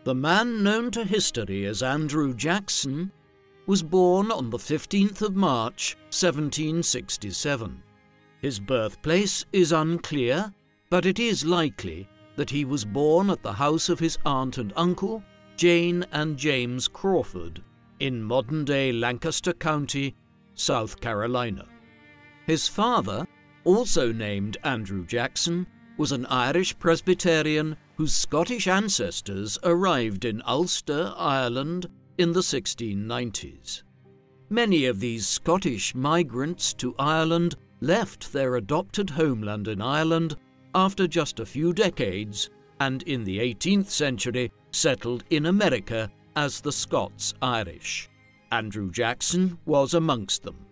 The man known to history as Andrew Jackson was born on the 15th of March, 1767. His birthplace is unclear, but it is likely that he was born at the house of his aunt and uncle, Jane and James Crawford, in modern-day Lancaster County, South Carolina. His father, also named Andrew Jackson, was an Irish Presbyterian whose Scottish ancestors arrived in Ulster, Ireland, in the 1690s. Many of these Scottish migrants to Ireland left their adopted homeland in Ireland after just a few decades, and in the 18th century settled in America as the Scots-Irish. Andrew Jackson was amongst them.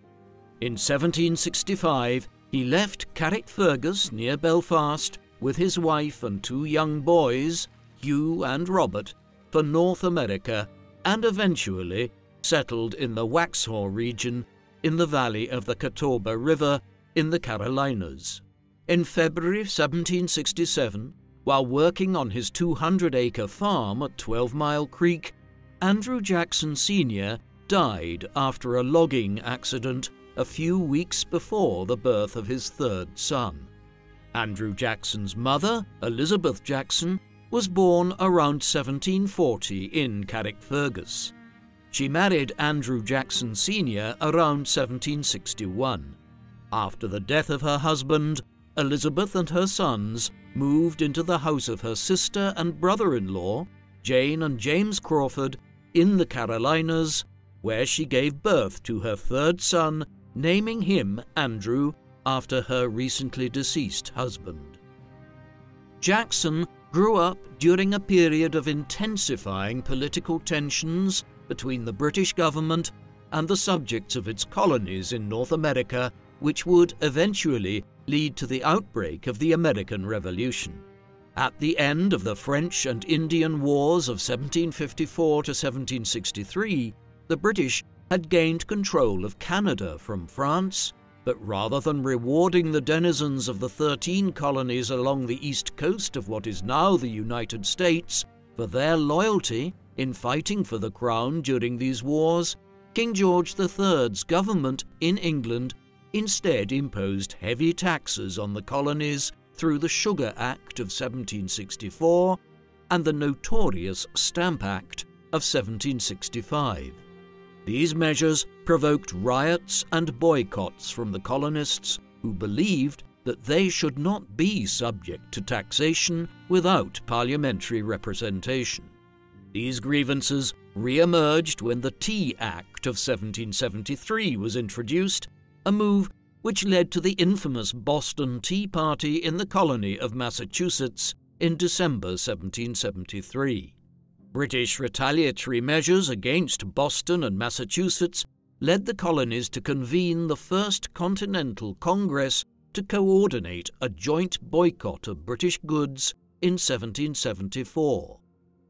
In 1765, he left Carrickfergus near Belfast with his wife and two young boys, Hugh and Robert, for North America, and eventually settled in the Waxhaw region in the valley of the Catawba River in the Carolinas. In February 1767, while working on his 200-acre farm at 12 Mile Creek, Andrew Jackson Sr. died after a logging accident a few weeks before the birth of his third son. Andrew Jackson's mother, Elizabeth Jackson, was born around 1740 in Carrickfergus. She married Andrew Jackson Sr. around 1761. After the death of her husband, Elizabeth and her sons moved into the house of her sister and brother-in-law, Jane and James Crawford, in the Carolinas, where she gave birth to her third son, naming him Andrew after her recently deceased husband. Jackson grew up during a period of intensifying political tensions between the British government and the subjects of its colonies in North America, which would eventually lead to the outbreak of the American Revolution. At the end of the French and Indian Wars of 1754 to 1763, the British had gained control of Canada from France, but rather than rewarding the denizens of the 13 colonies along the east coast of what is now the United States for their loyalty in fighting for the crown during these wars, King George III's government in England instead imposed heavy taxes on the colonies through the Sugar Act of 1764 and the notorious Stamp Act of 1765. These measures provoked riots and boycotts from the colonists who believed that they should not be subject to taxation without parliamentary representation. These grievances re-emerged when the Tea Act of 1773 was introduced, a move which led to the infamous Boston Tea Party in the colony of Massachusetts in December 1773. British retaliatory measures against Boston and Massachusetts led the colonies to convene the First Continental Congress to coordinate a joint boycott of British goods in 1774.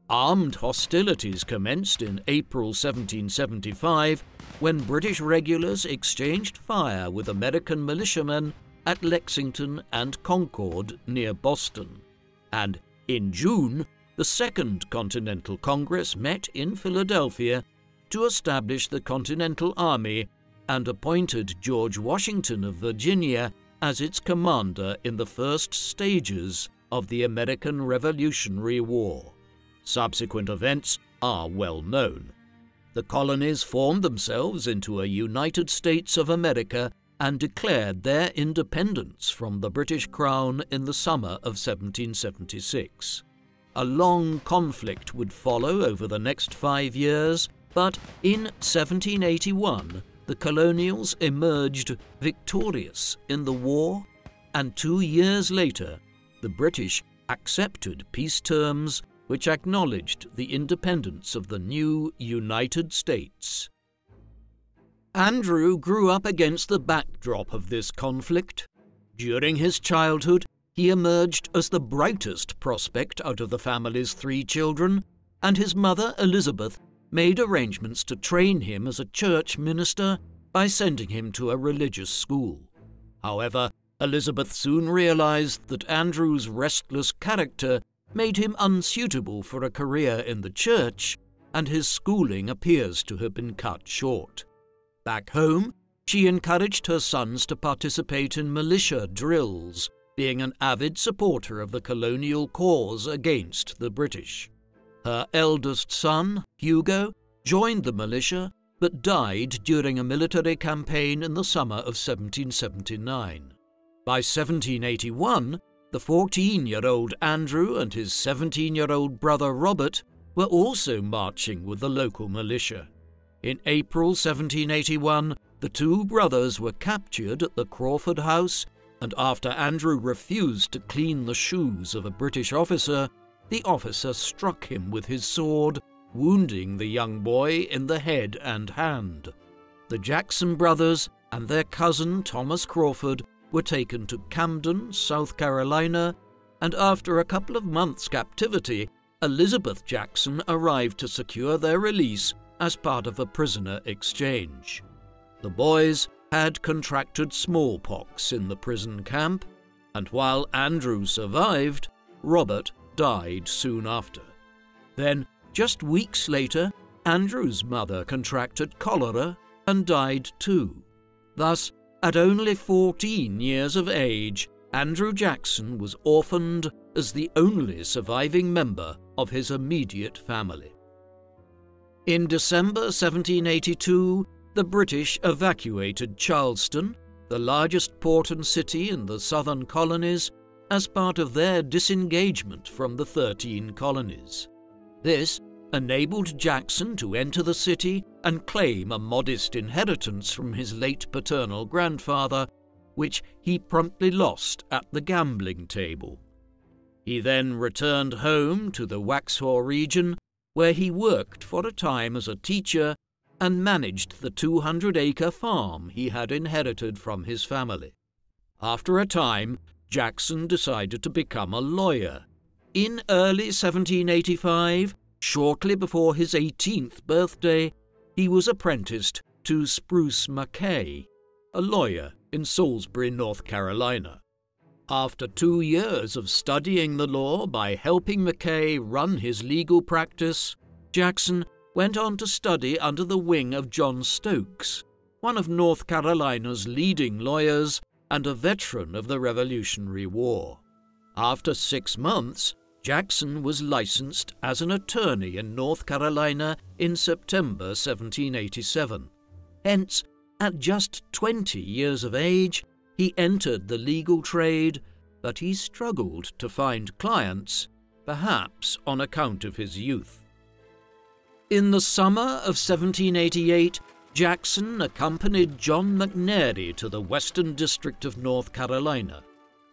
Armed hostilities commenced in April 1775 when British regulars exchanged fire with American militiamen at Lexington and Concord near Boston. And in June, the Second Continental Congress met in Philadelphia to establish the Continental Army and appointed George Washington of Virginia as its commander in the first stages of the American Revolutionary War. Subsequent events are well known. The colonies formed themselves into a United States of America and declared their independence from the British Crown in the summer of 1776. A long conflict would follow over the next 5 years, but in 1781 the colonials emerged victorious in the war, and 2 years later the British accepted peace terms which acknowledged the independence of the new United States. Andrew grew up against the backdrop of this conflict. During his childhood, he emerged as the brightest prospect out of the family's 3 children, and his mother, Elizabeth, made arrangements to train him as a church minister by sending him to a religious school. However, Elizabeth soon realized that Andrew's restless character made him unsuitable for a career in the church, and his schooling appears to have been cut short. Back home, she encouraged her sons to participate in militia drills, being an avid supporter of the colonial cause against the British. Her eldest son, Hugo, joined the militia but died during a military campaign in the summer of 1779. By 1781, the 14-year-old Andrew and his 17-year-old brother Robert were also marching with the local militia. In April 1781, the two brothers were captured at the Crawford House, and after Andrew refused to clean the shoes of a British officer, the officer struck him with his sword, wounding the young boy in the head and hand. The Jackson brothers and their cousin Thomas Crawford were taken to Camden, South Carolina, and after a couple of months' captivity, Elizabeth Jackson arrived to secure their release as part of a prisoner exchange. The boys had contracted smallpox in the prison camp, and while Andrew survived, Robert died soon after. Then, just weeks later, Andrew's mother contracted cholera and died too. Thus, at only 14 years of age, Andrew Jackson was orphaned as the only surviving member of his immediate family. In December 1782, the British evacuated Charleston, the largest port and city in the southern colonies, as part of their disengagement from the 13 colonies. This enabled Jackson to enter the city and claim a modest inheritance from his late paternal grandfather, which he promptly lost at the gambling table. He then returned home to the Waxhaw region, where he worked for a time as a teacher and managed the 200-acre farm he had inherited from his family. After a time, Jackson decided to become a lawyer. In early 1785, shortly before his 18th birthday, he was apprenticed to Spruce Mackay, a lawyer in Salisbury, North Carolina. After 2 years of studying the law by helping Mackay run his legal practice, Jackson went on to study under the wing of John Stokes, one of North Carolina's leading lawyers and a veteran of the Revolutionary War. After 6 months, Jackson was licensed as an attorney in North Carolina in September 1787. Hence, at just 20 years of age, he entered the legal trade, but he struggled to find clients, perhaps on account of his youth. In the summer of 1788, Jackson accompanied John McNary to the Western District of North Carolina.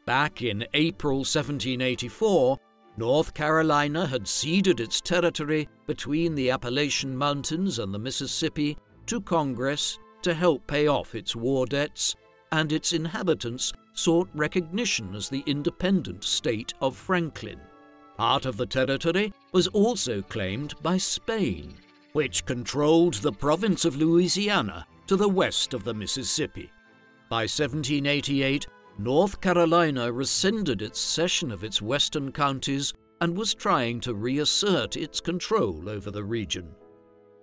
Back in April 1784, North Carolina had ceded its territory between the Appalachian Mountains and the Mississippi to Congress to help pay off its war debts, and its inhabitants sought recognition as the independent state of Franklin. Part of the territory was also claimed by Spain, which controlled the province of Louisiana to the west of the Mississippi. By 1788, North Carolina rescinded its cession of its western counties and was trying to reassert its control over the region.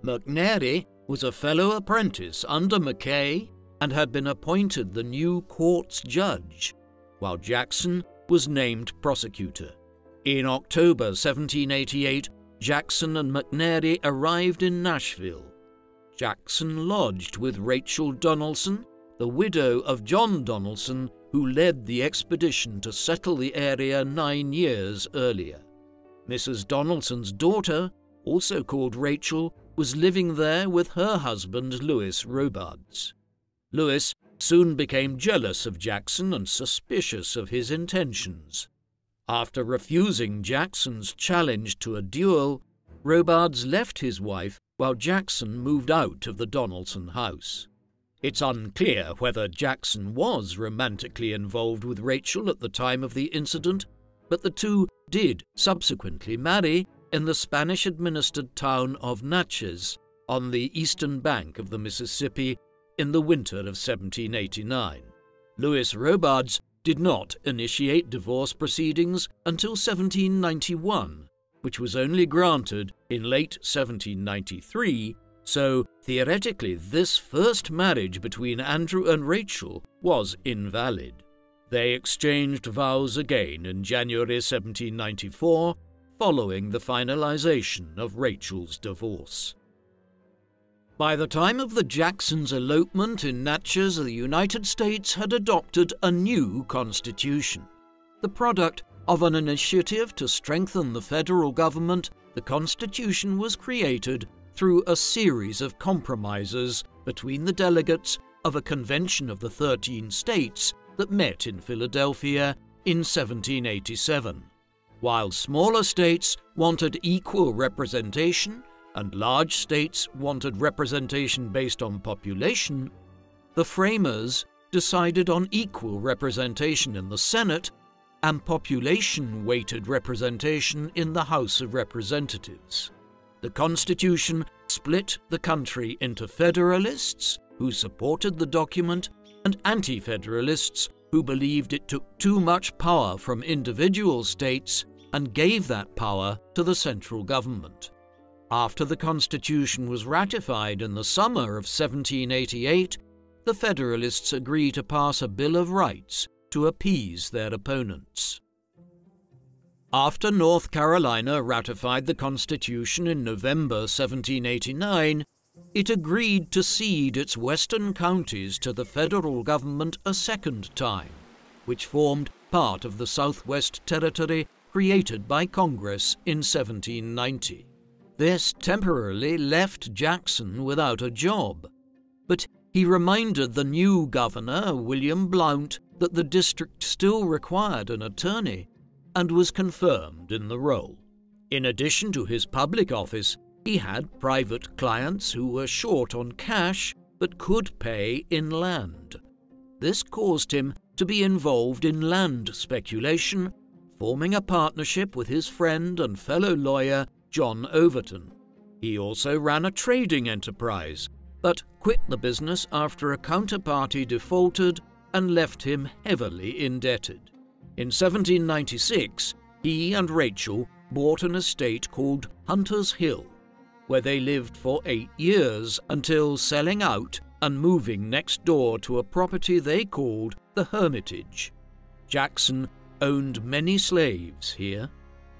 McNary was a fellow apprentice under Mackay and had been appointed the new court's judge, while Jackson was named prosecutor. In October 1788, Jackson and McNary arrived in Nashville. Jackson lodged with Rachel Donaldson, the widow of John Donaldson, who led the expedition to settle the area 9 years earlier. Mrs. Donaldson's daughter, also called Rachel, was living there with her husband Louis Robards. Louis soon became jealous of Jackson and suspicious of his intentions. After refusing Jackson's challenge to a duel, Robards left his wife while Jackson moved out of the Donaldson house. It's unclear whether Jackson was romantically involved with Rachel at the time of the incident, but the two did subsequently marry in the Spanish-administered town of Natchez on the eastern bank of the Mississippi in the winter of 1789. Louis Robards did not initiate divorce proceedings until 1791, which was only granted in late 1793, so theoretically this first marriage between Andrew and Rachel was invalid. They exchanged vows again in January 1794, following the finalization of Rachel's divorce. By the time of the Jacksons' elopement in Natchez, the United States had adopted a new constitution. The product of an initiative to strengthen the federal government, the Constitution was created through a series of compromises between the delegates of a convention of the 13 states that met in Philadelphia in 1787. While smaller states wanted equal representation and large states wanted representation based on population, the framers decided on equal representation in the Senate and population-weighted representation in the House of Representatives. The Constitution split the country into Federalists, who supported the document, and Anti-Federalists, who believed it took too much power from individual states and gave that power to the central government. After the Constitution was ratified in the summer of 1788, the Federalists agreed to pass a Bill of Rights to appease their opponents. After North Carolina ratified the Constitution in November 1789, it agreed to cede its western counties to the federal government a second time, which formed part of the Southwest Territory created by Congress in 1790. This temporarily left Jackson without a job, but he reminded the new governor, William Blount, that the district still required an attorney and was confirmed in the role. In addition to his public office, he had private clients who were short on cash but could pay in land. This caused him to be involved in land speculation, forming a partnership with his friend and fellow lawyer John Overton. He also ran a trading enterprise, but quit the business after a counterparty defaulted and left him heavily indebted. In 1796, he and Rachel bought an estate called Hunter's Hill, where they lived for 8 years until selling out and moving next door to a property they called the Hermitage. Jackson owned many slaves here.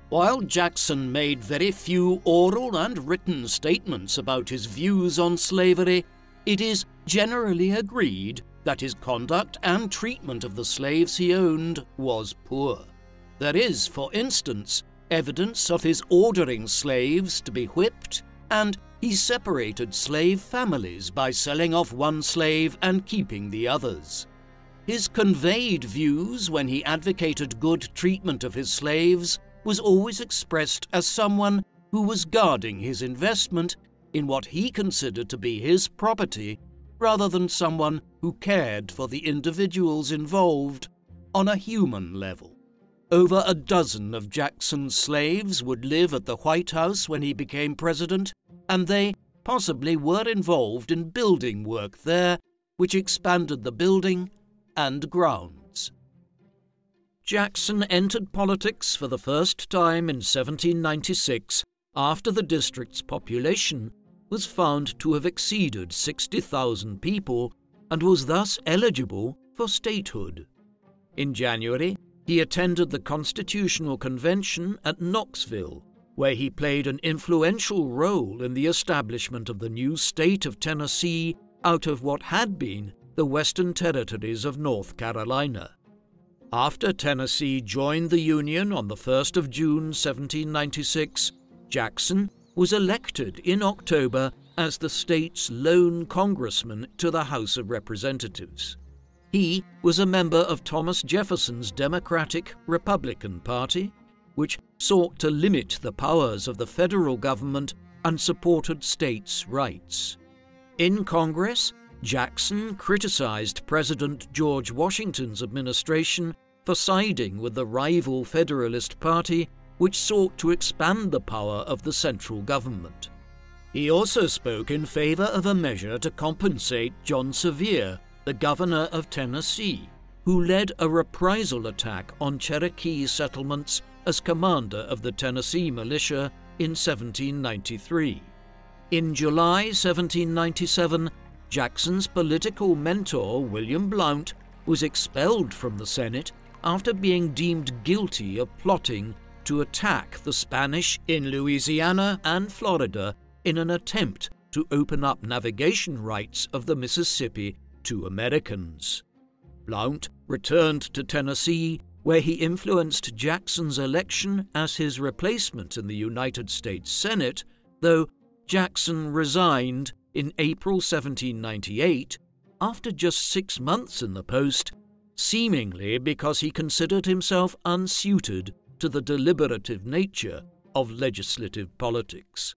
While Jackson made very few oral and written statements about his views on slavery, it is generally agreed that his conduct and treatment of the slaves he owned was poor. There is, for instance, evidence of his ordering slaves to be whipped, and he separated slave families by selling off one slave and keeping the others. His conveyed views when he advocated good treatment of his slaves was always expressed as someone who was guarding his investment in what he considered to be his property, rather than someone who cared for the individuals involved on a human level. Over a dozen of Jackson's slaves would live at the White House when he became president, and they possibly were involved in building work there, which expanded the building and grounds. Jackson entered politics for the first time in 1796 after the district's population was found to have exceeded 60,000 people and was thus eligible for statehood. In January, he attended the Constitutional Convention at Knoxville, where he played an influential role in the establishment of the new state of Tennessee out of what had been the Western Territories of North Carolina. After Tennessee joined the Union on the 1st of June 1796, Jackson was elected in October as the state's lone congressman to the House of Representatives. He was a member of Thomas Jefferson's Democratic-Republican Party, which sought to limit the powers of the federal government and supported states' rights. In Congress, Jackson criticized President George Washington's administration for siding with the rival Federalist Party, which sought to expand the power of the central government. He also spoke in favor of a measure to compensate John Sevier, the governor of Tennessee, who led a reprisal attack on Cherokee settlements as commander of the Tennessee militia in 1793. In July 1797, Jackson's political mentor, William Blount, was expelled from the Senate after being deemed guilty of plotting to attack the Spanish in Louisiana and Florida in an attempt to open up navigation rights of the Mississippi to Americans. Blount returned to Tennessee, where he influenced Jackson's election as his replacement in the United States Senate, though Jackson resigned in April 1798 after just 6 months in the post, seemingly because he considered himself unsuited to the deliberative nature of legislative politics.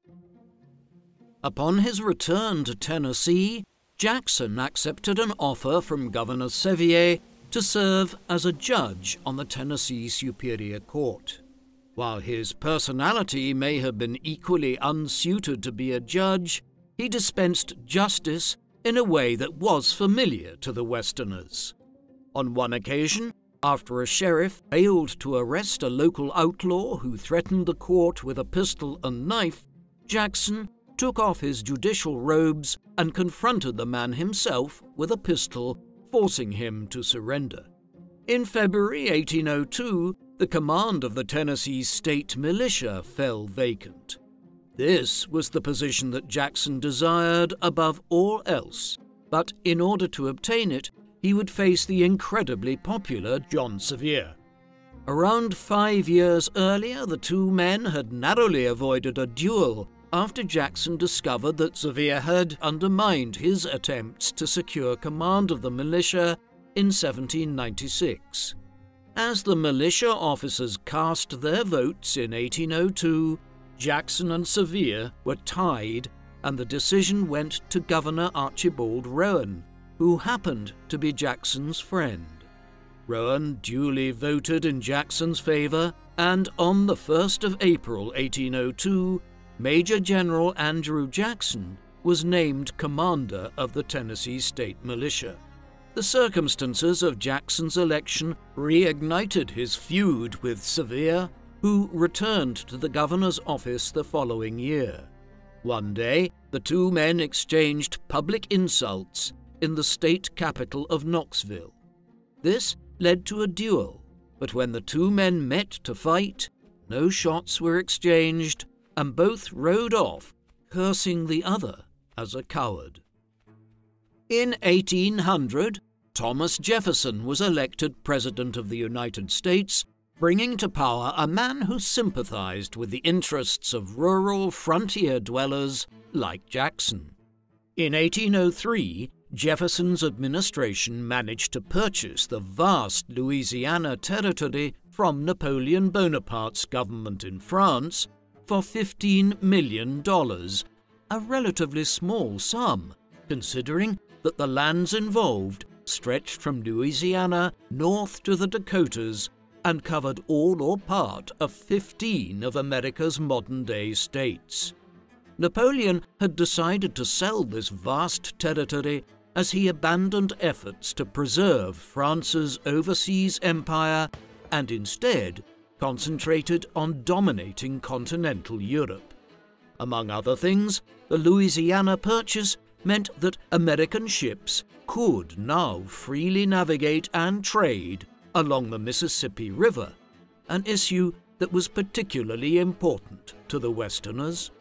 Upon his return to Tennessee, Jackson accepted an offer from Governor Sevier to serve as a judge on the Tennessee Superior Court. While his personality may have been equally unsuited to be a judge, he dispensed justice in a way that was familiar to the Westerners. On one occasion, after a sheriff failed to arrest a local outlaw who threatened the court with a pistol and knife, Jackson took off his judicial robes and confronted the man himself with a pistol, forcing him to surrender. In February 1802, the command of the Tennessee State Militia fell vacant. This was the position that Jackson desired above all else, but in order to obtain it, he would face the incredibly popular John Sevier. Around 5 years earlier, the two men had narrowly avoided a duel after Jackson discovered that Sevier had undermined his attempts to secure command of the militia in 1796. As the militia officers cast their votes in 1802, Jackson and Sevier were tied, and the decision went to Governor Archibald Rowan, who happened to be Jackson's friend. Rowan duly voted in Jackson's favor, and on the 1st of April 1802, Major General Andrew Jackson was named commander of the Tennessee State Militia. The circumstances of Jackson's election reignited his feud with Sevier, who returned to the governor's office the following year. One day, the two men exchanged public insults in the state capital of Knoxville. This led to a duel, but when the two men met to fight, no shots were exchanged, and both rode off, cursing the other as a coward. In 1800, Thomas Jefferson was elected President of the United States, bringing to power a man who sympathized with the interests of rural frontier dwellers like Jackson. In 1803, Jefferson's administration managed to purchase the vast Louisiana territory from Napoleon Bonaparte's government in France for $15 million, a relatively small sum, considering that the lands involved stretched from Louisiana north to the Dakotas and covered all or part of 15 of America's modern-day states. Napoleon had decided to sell this vast territory as he abandoned efforts to preserve France's overseas empire and instead concentrated on dominating continental Europe. Among other things, the Louisiana Purchase meant that American ships could now freely navigate and trade along the Mississippi River, an issue that was particularly important to the Westerners.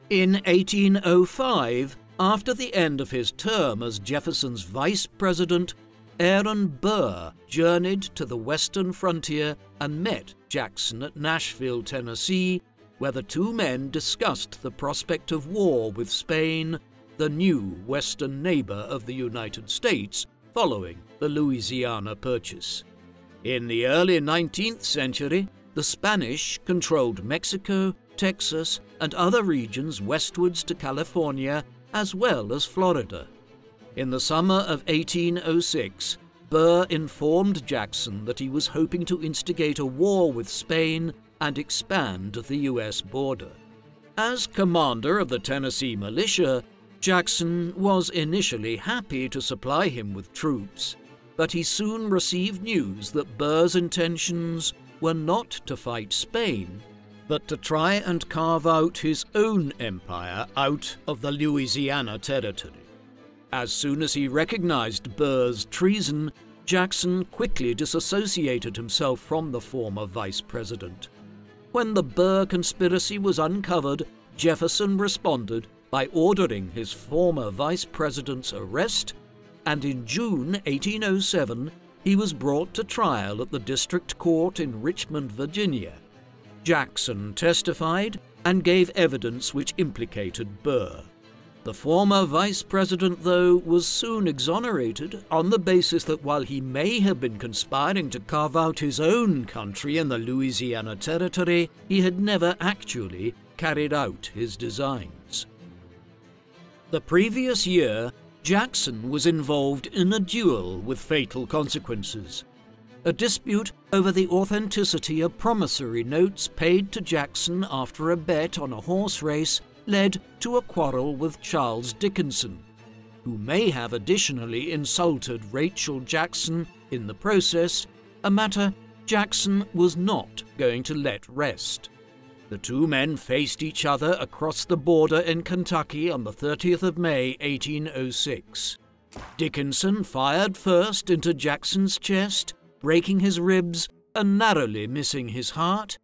In 1805, after the end of his term as Jefferson's vice president, Aaron Burr journeyed to the western frontier and met Jackson at Nashville, Tennessee, where the two men discussed the prospect of war with Spain, the new western neighbor of the United States, following the Louisiana Purchase. In the early 19th century, the Spanish controlled Mexico, Texas, and other regions westwards to California, as well as Florida. In the summer of 1806, Burr informed Jackson that he was hoping to instigate a war with Spain and expand the U.S. border. As commander of the Tennessee militia, Jackson was initially happy to supply him with troops, but he soon received news that Burr's intentions were not to fight Spain, but to try and carve out his own empire out of the Louisiana Territory. As soon as he recognized Burr's treason, Jackson quickly disassociated himself from the former vice president. When the Burr conspiracy was uncovered, Jefferson responded by ordering his former vice president's arrest, and in June 1807 he was brought to trial at the district court in Richmond, Virginia. Jackson testified and gave evidence which implicated Burr. The former vice president, though, was soon exonerated on the basis that while he may have been conspiring to carve out his own country in the Louisiana Territory, he had never actually carried out his designs. The previous year, Jackson was involved in a duel with fatal consequences. A dispute over the authenticity of promissory notes paid to Jackson after a bet on a horse race led to a quarrel with Charles Dickinson, who may have additionally insulted Rachel Jackson in the process, a matter Jackson was not going to let rest. The two men faced each other across the border in Kentucky on the 30th of May, 1806. Dickinson fired first into Jackson's chest, breaking his ribs and narrowly missing his heart.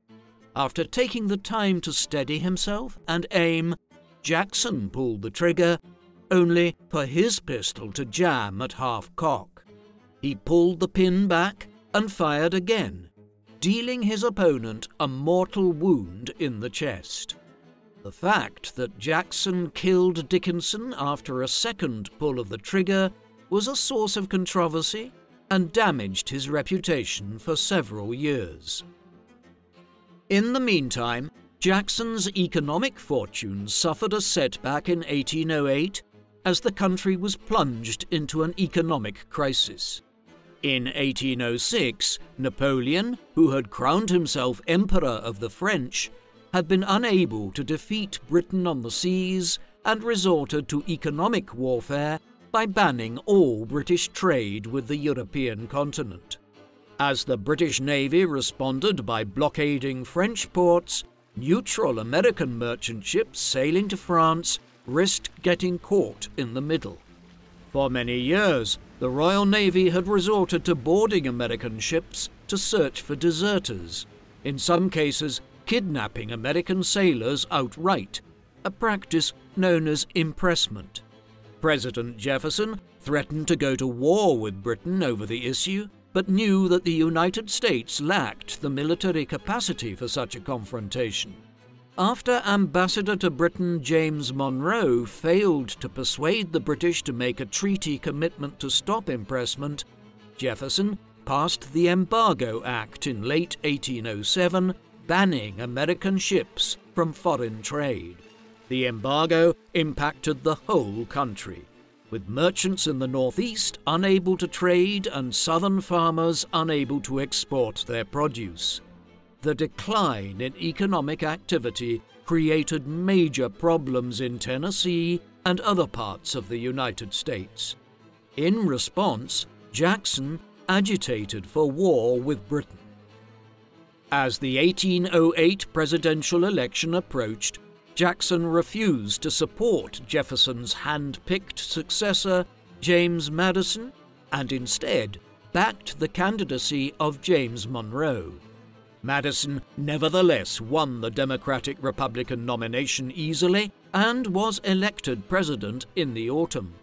After taking the time to steady himself and aim, Jackson pulled the trigger, only for his pistol to jam at half-cock. He pulled the pin back and fired again, dealing his opponent a mortal wound in the chest. The fact that Jackson killed Dickinson after a second pull of the trigger was a source of controversy and damaged his reputation for several years. In the meantime, Jackson's economic fortunes suffered a setback in 1808 as the country was plunged into an economic crisis. In 1806, Napoleon, who had crowned himself Emperor of the French, had been unable to defeat Britain on the seas and resorted to economic warfare by banning all British trade with the European continent. As the British Navy responded by blockading French ports, neutral American merchant ships sailing to France risked getting caught in the middle. For many years, the Royal Navy had resorted to boarding American ships to search for deserters, in some cases kidnapping American sailors outright, a practice known as impressment. President Jefferson threatened to go to war with Britain over the issue, but knew that the United States lacked the military capacity for such a confrontation. After Ambassador to Britain James Monroe failed to persuade the British to make a treaty commitment to stop impressment, Jefferson passed the Embargo Act in late 1807, banning American ships from foreign trade. The embargo impacted the whole country, with merchants in the Northeast unable to trade and Southern farmers unable to export their produce. The decline in economic activity created major problems in Tennessee and other parts of the United States. In response, Jackson agitated for war with Britain. As the 1808 presidential election approached, Jackson refused to support Jefferson's hand-picked successor, James Madison, and instead backed the candidacy of James Monroe. Madison nevertheless won the Democratic-Republican nomination easily and was elected president in the autumn.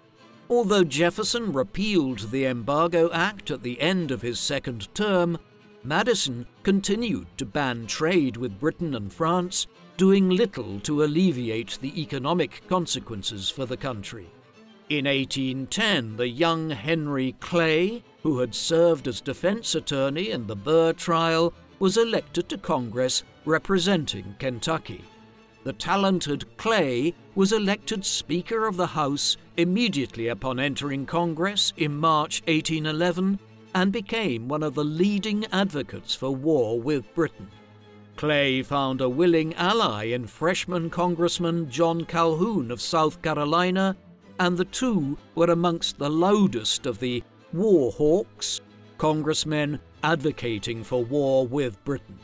Although Jefferson repealed the Embargo Act at the end of his second term, Madison continued to ban trade with Britain and France, doing little to alleviate the economic consequences for the country. In 1810, the young Henry Clay, who had served as defense attorney in the Burr trial, was elected to Congress representing Kentucky. The talented Clay was elected Speaker of the House immediately upon entering Congress in March 1811 and became one of the leading advocates for war with Britain. Clay found a willing ally in freshman Congressman John Calhoun of South Carolina, and the two were amongst the loudest of the war hawks, congressmen advocating for war with Britain.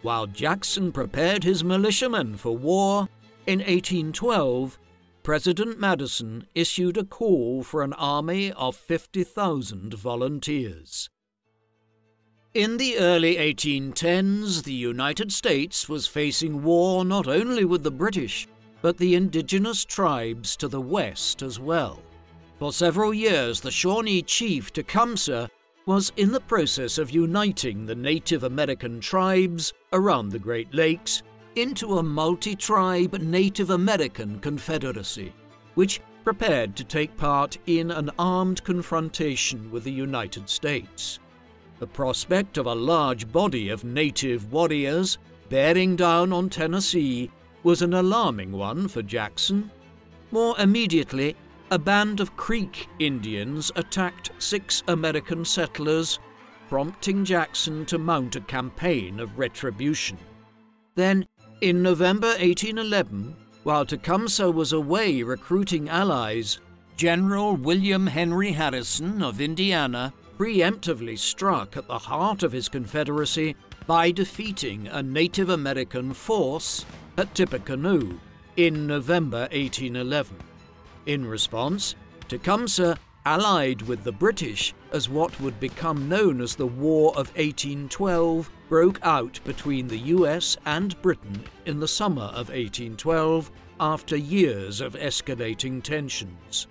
While Jackson prepared his militiamen for war, in 1812, President Madison issued a call for an army of 50,000 volunteers. In the early 1810s, the United States was facing war not only with the British, but the indigenous tribes to the west as well. For several years, the Shawnee chief Tecumseh was in the process of uniting the Native American tribes around the Great Lakes into a multi-tribe Native American confederacy, which prepared to take part in an armed confrontation with the United States. The prospect of a large body of native warriors bearing down on Tennessee was an alarming one for Jackson. More immediately, a band of Creek Indians attacked 6 American settlers, prompting Jackson to mount a campaign of retribution. Then, in November 1811, while Tecumseh was away recruiting allies, General William Henry Harrison of Indiana preemptively struck at the heart of his Confederacy by defeating a Native American force at Tippecanoe in November 1811. In response, Tecumseh allied with the British as what would become known as the War of 1812 broke out between the US and Britain in the summer of 1812 after years of escalating tensions.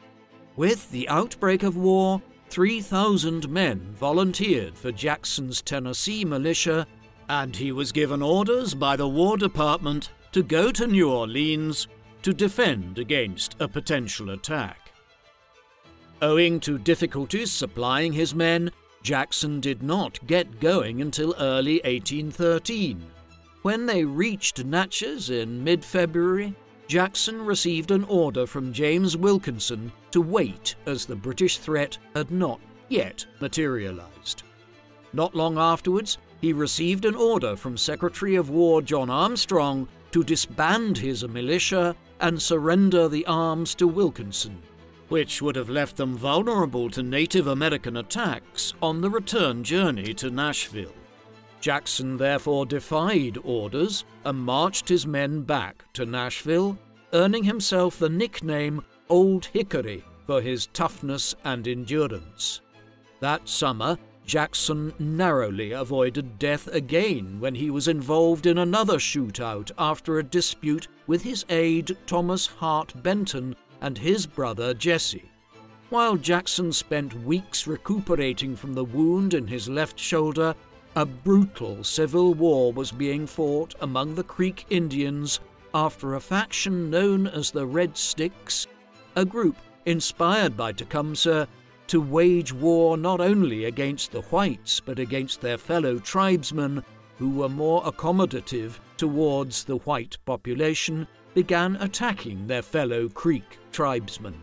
With the outbreak of war, 3,000 men volunteered for Jackson's Tennessee militia, and he was given orders by the War Department to go to New Orleans to defend against a potential attack. Owing to difficulties supplying his men, Jackson did not get going until early 1813. When they reached Natchez in mid-February, Jackson received an order from James Wilkinson to wait as the British threat had not yet materialized. Not long afterwards, he received an order from Secretary of War John Armstrong to disband his militia and surrender the arms to Wilkinson, which would have left them vulnerable to Native American attacks on the return journey to Nashville. Jackson therefore defied orders and marched his men back to Nashville, earning himself the nickname Old Hickory for his toughness and endurance. That summer, Jackson narrowly avoided death again when he was involved in another shootout after a dispute with his aide Thomas Hart Benton and his brother Jesse. While Jackson spent weeks recuperating from the wound in his left shoulder, a brutal civil war was being fought among the Creek Indians after a faction known as the Red Sticks, a group inspired by Tecumseh to wage war not only against the whites but against their fellow tribesmen who were more accommodative towards the white population, began attacking their fellow Creek tribesmen.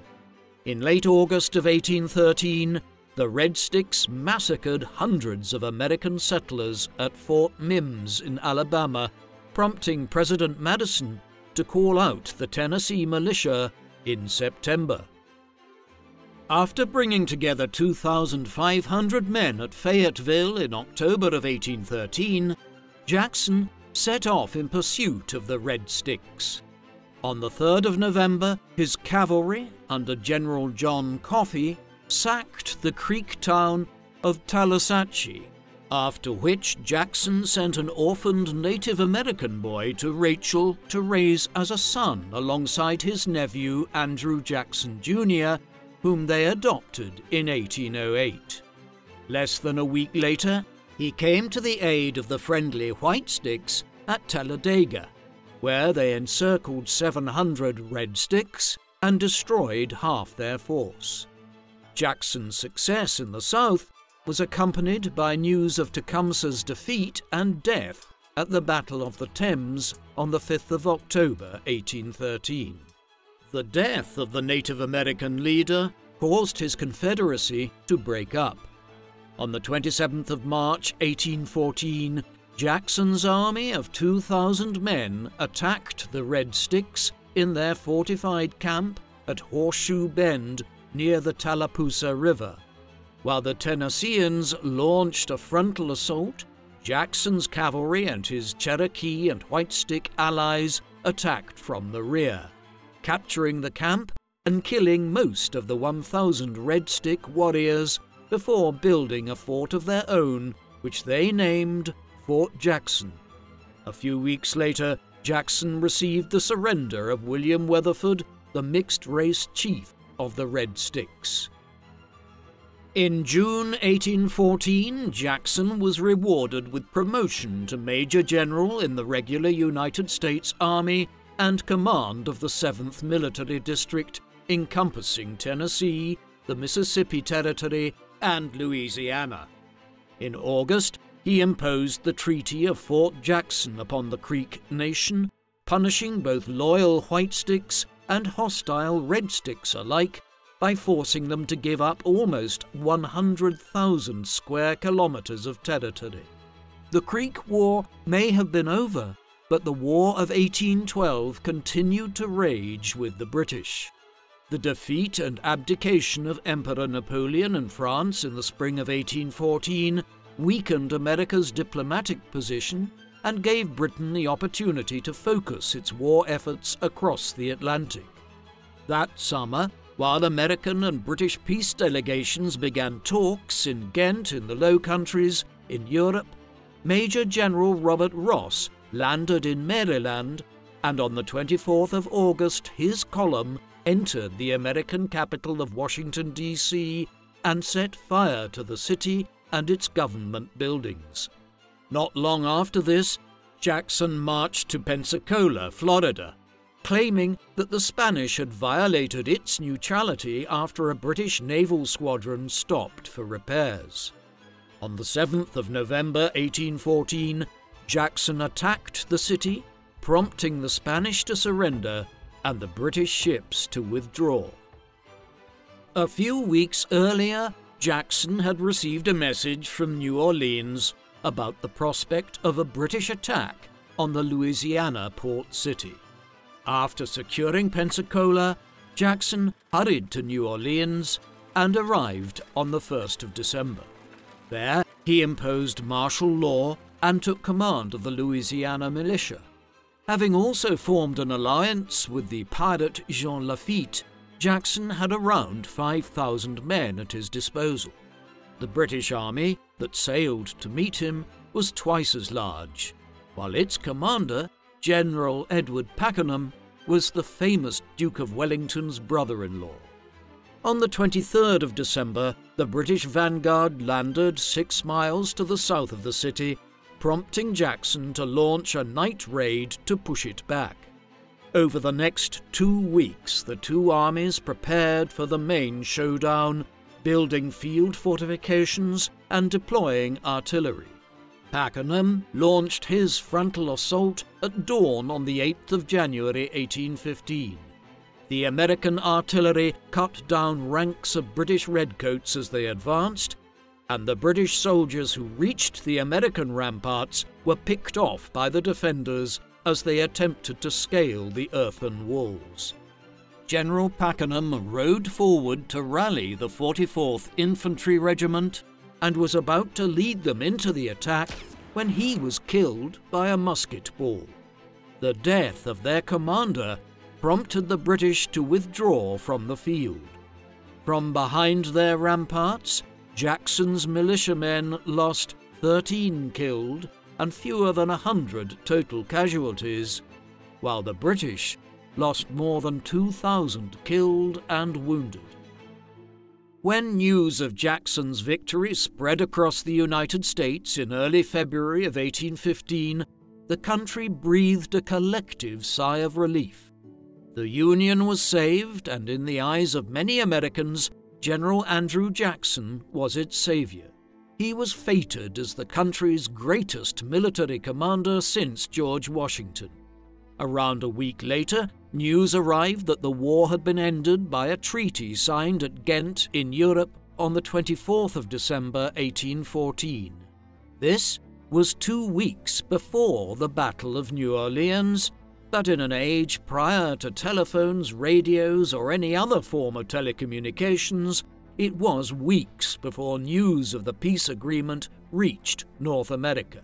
In late August of 1813, the Red Sticks massacred hundreds of American settlers at Fort Mims in Alabama, prompting President Madison to call out the Tennessee militia in September. After bringing together 2,500 men at Fayetteville in October of 1813, Jackson set off in pursuit of the Red Sticks. On the 3rd of November, his cavalry, under General John Coffee, sacked the Creek town of Tallahatchie, after which Jackson sent an orphaned Native American boy to Rachel to raise as a son alongside his nephew Andrew Jackson Jr., whom they adopted in 1808. Less than a week later, he came to the aid of the friendly White Sticks at Talladega, where they encircled 700 Red Sticks and destroyed half their force. Jackson's success in the South was accompanied by news of Tecumseh's defeat and death at the Battle of the Thames on the 5th of October 1813. The death of the Native American leader caused his Confederacy to break up. On the 27th of March 1814, Jackson's army of 2,000 men attacked the Red Sticks in their fortified camp at Horseshoe Bend near the Tallapoosa River. While the Tennesseans launched a frontal assault, Jackson's cavalry and his Cherokee and White Stick allies attacked from the rear, capturing the camp and killing most of the 1,000 Red Stick warriors before building a fort of their own, which they named Fort Jackson. A few weeks later, Jackson received the surrender of William Weatherford, the mixed-race chief of the Red Sticks. In June 1814, Jackson was rewarded with promotion to Major General in the regular United States Army and command of the 7th Military District, encompassing Tennessee, the Mississippi Territory, and Louisiana. In August, he imposed the Treaty of Fort Jackson upon the Creek Nation, punishing both loyal White Sticks and hostile Red Sticks alike by forcing them to give up almost 100,000 square kilometers of territory. The Creek War may have been over, but the War of 1812 continued to rage with the British. The defeat and abdication of Emperor Napoleon in France in the spring of 1814 weakened America's diplomatic position and gave Britain the opportunity to focus its war efforts across the Atlantic. That summer, while American and British peace delegations began talks in Ghent in the Low Countries in Europe, Major General Robert Ross landed in Maryland, and on the 24th of August his column entered the American capital of Washington, D.C., and set fire to the city and its government buildings. Not long after this, Jackson marched to Pensacola, Florida, claiming that the Spanish had violated its neutrality after a British naval squadron stopped for repairs. On the 7th of November 1814, Jackson attacked the city, prompting the Spanish to surrender and the British ships to withdraw. A few weeks earlier, Jackson had received a message from New Orleans about the prospect of a British attack on the Louisiana port city. After securing Pensacola, Jackson hurried to New Orleans and arrived on the 1st of December. There, he imposed martial law and took command of the Louisiana militia. Having also formed an alliance with the pirate Jean Lafitte, Jackson had around 5,000 men at his disposal. The British army that sailed to meet him was twice as large, while its commander, General Edward Pakenham, was the famous Duke of Wellington's brother-in-law. On the 23rd of December, the British vanguard landed 6 miles to the south of the city, prompting Jackson to launch a night raid to push it back. Over the next 2 weeks, the two armies prepared for the main showdown, building field fortifications and deploying artillery. Pakenham launched his frontal assault at dawn on the 8th of January 1815. The American artillery cut down ranks of British redcoats as they advanced, and the British soldiers who reached the American ramparts were picked off by the defenders as they attempted to scale the earthen walls. General Pakenham rode forward to rally the 44th Infantry Regiment and was about to lead them into the attack when he was killed by a musket ball. The death of their commander prompted the British to withdraw from the field. From behind their ramparts, Jackson's militiamen lost 13 killed and fewer than 100 total casualties, while the British lost more than 2,000 killed and wounded. When news of Jackson's victory spread across the United States in early February of 1815, the country breathed a collective sigh of relief. The Union was saved, and in the eyes of many Americans, General Andrew Jackson was its savior. He was feted as the country's greatest military commander since George Washington. Around a week later, news arrived that the war had been ended by a treaty signed at Ghent in Europe on the 24th of December 1814. This was 2 weeks before the Battle of New Orleans, but in an age prior to telephones, radios, or any other form of telecommunications, it was weeks before news of the peace agreement reached North America.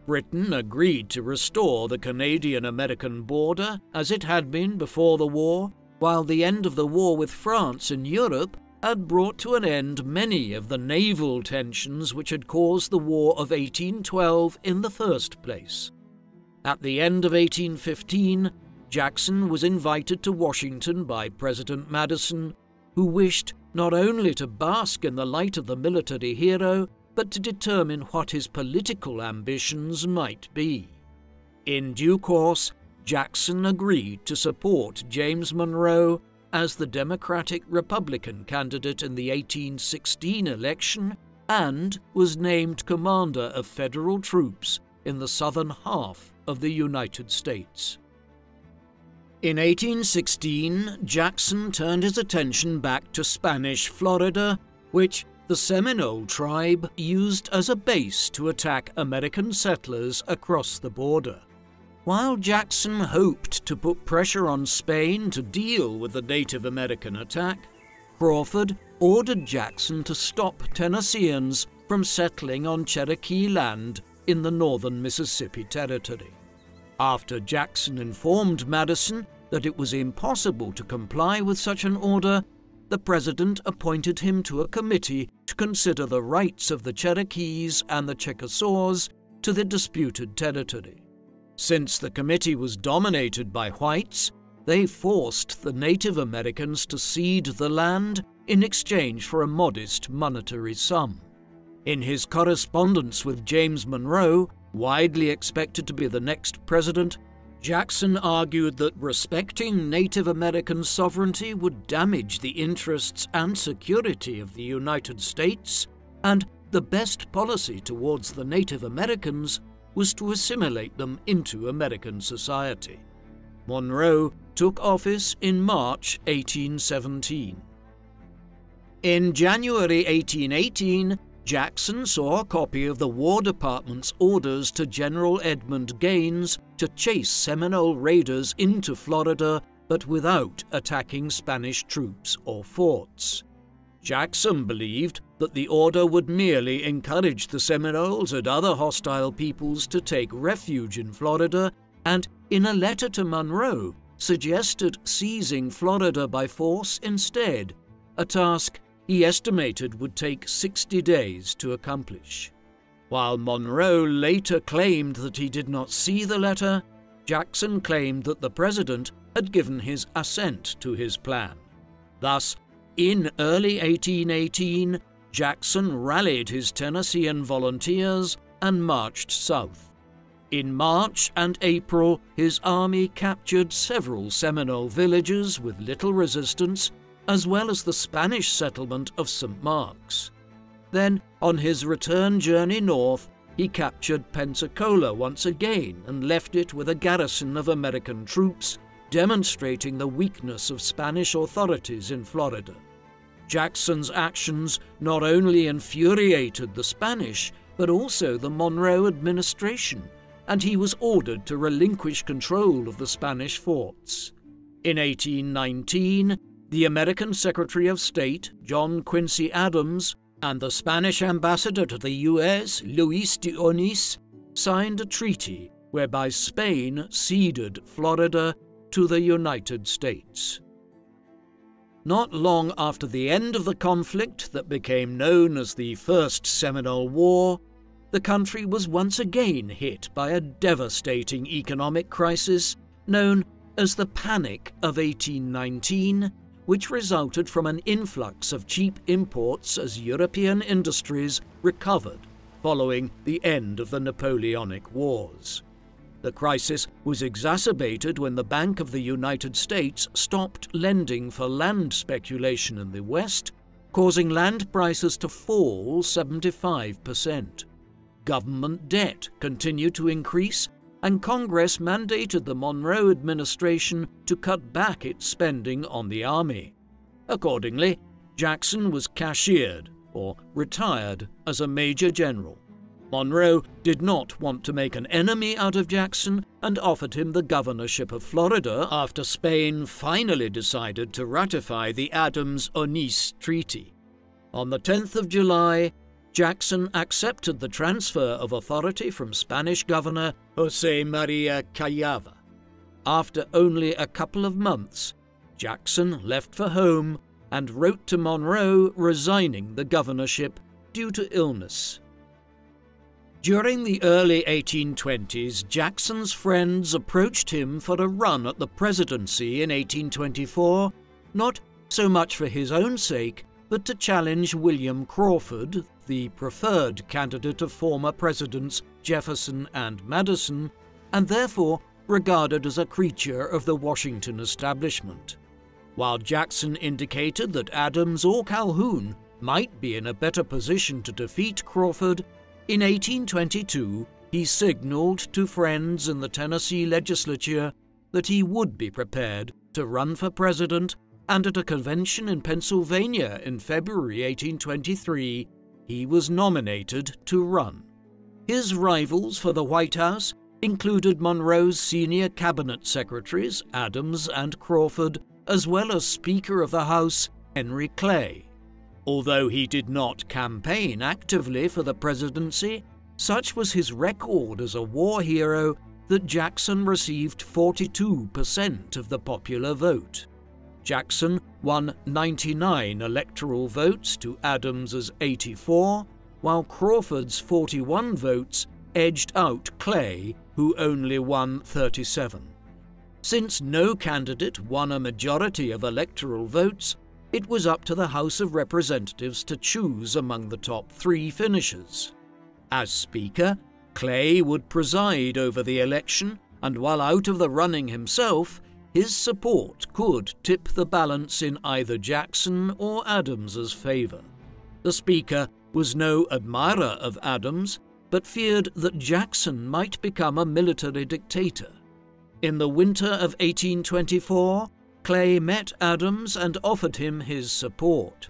Britain agreed to restore the Canadian-American border as it had been before the war, while the end of the war with France in Europe had brought to an end many of the naval tensions which had caused the War of 1812 in the first place. At the end of 1815, Jackson was invited to Washington by President Madison, who wished not only to bask in the light of the military hero, but to determine what his political ambitions might be. In due course, Jackson agreed to support James Monroe as the Democratic-Republican candidate in the 1816 election and was named commander of federal troops in the southern half of the United States. In 1816, Jackson turned his attention back to Spanish Florida, which the Seminole tribe used as a base to attack American settlers across the border. While Jackson hoped to put pressure on Spain to deal with the Native American attack, Crawford ordered Jackson to stop Tennesseans from settling on Cherokee land in the northern Mississippi Territory. After Jackson informed Madison that it was impossible to comply with such an order, the president appointed him to a committee to consider the rights of the Cherokees and the Chickasaws to the disputed territory. Since the committee was dominated by whites, they forced the Native Americans to cede the land in exchange for a modest monetary sum. In his correspondence with James Monroe, widely expected to be the next president, Jackson argued that respecting Native American sovereignty would damage the interests and security of the United States, and the best policy towards the Native Americans was to assimilate them into American society. Monroe took office in March 1817. In January 1818, Jackson saw a copy of the War Department's orders to General Edmund Gaines to chase Seminole raiders into Florida, but without attacking Spanish troops or forts. Jackson believed that the order would merely encourage the Seminoles and other hostile peoples to take refuge in Florida, and in a letter to Monroe suggested seizing Florida by force instead, a task he estimated would take 60 days to accomplish. While Monroe later claimed that he did not see the letter, Jackson claimed that the president had given his assent to his plan. Thus, in early 1818, Jackson rallied his Tennessean volunteers and marched south. In March and April, his army captured several Seminole villages with little resistance, as well as the Spanish settlement of St. Mark's. Then, on his return journey north, he captured Pensacola once again and left it with a garrison of American troops, demonstrating the weakness of Spanish authorities in Florida. Jackson's actions not only infuriated the Spanish, but also the Monroe administration, and he was ordered to relinquish control of the Spanish forts. In 1819, the American Secretary of State, John Quincy Adams, and the Spanish ambassador to the U.S., Luis de Onís, signed a treaty whereby Spain ceded Florida to the United States. Not long after the end of the conflict that became known as the First Seminole War, the country was once again hit by a devastating economic crisis known as the Panic of 1819, which resulted from an influx of cheap imports as European industries recovered following the end of the Napoleonic Wars. The crisis was exacerbated when the Bank of the United States stopped lending for land speculation in the West, causing land prices to fall 75%. Government debt continued to increase, and Congress mandated the Monroe administration to cut back its spending on the army. Accordingly, Jackson was cashiered, or retired, as a major general. Monroe did not want to make an enemy out of Jackson and offered him the governorship of Florida after Spain finally decided to ratify the Adams-Onís Treaty. On the 10th of July, Jackson accepted the transfer of authority from Spanish Governor José María Callava. After only a couple of months, Jackson left for home and wrote to Monroe resigning the governorship due to illness. During the early 1820s, Jackson's friends approached him for a run at the presidency in 1824, not so much for his own sake, but to challenge William Crawford, the preferred candidate of former presidents Jefferson and Madison, and therefore regarded as a creature of the Washington establishment. While Jackson indicated that Adams or Calhoun might be in a better position to defeat Crawford, in 1822 he signaled to friends in the Tennessee legislature that he would be prepared to run for president, and at a convention in Pennsylvania in February 1823, he was nominated to run. His rivals for the White House included Monroe's senior cabinet secretaries, Adams and Crawford, as well as Speaker of the House, Henry Clay. Although he did not campaign actively for the presidency, such was his record as a war hero that Jackson received 42% of the popular vote. Jackson won 99 electoral votes to Adams's 84, while Crawford's 41 votes edged out Clay, who only won 37. Since no candidate won a majority of electoral votes, it was up to the House of Representatives to choose among the top three finishers. As Speaker, Clay would preside over the election, and while out of the running himself, his support could tip the balance in either Jackson or Adams's favor. The Speaker was no admirer of Adams, but feared that Jackson might become a military dictator. In the winter of 1824, Clay met Adams and offered him his support.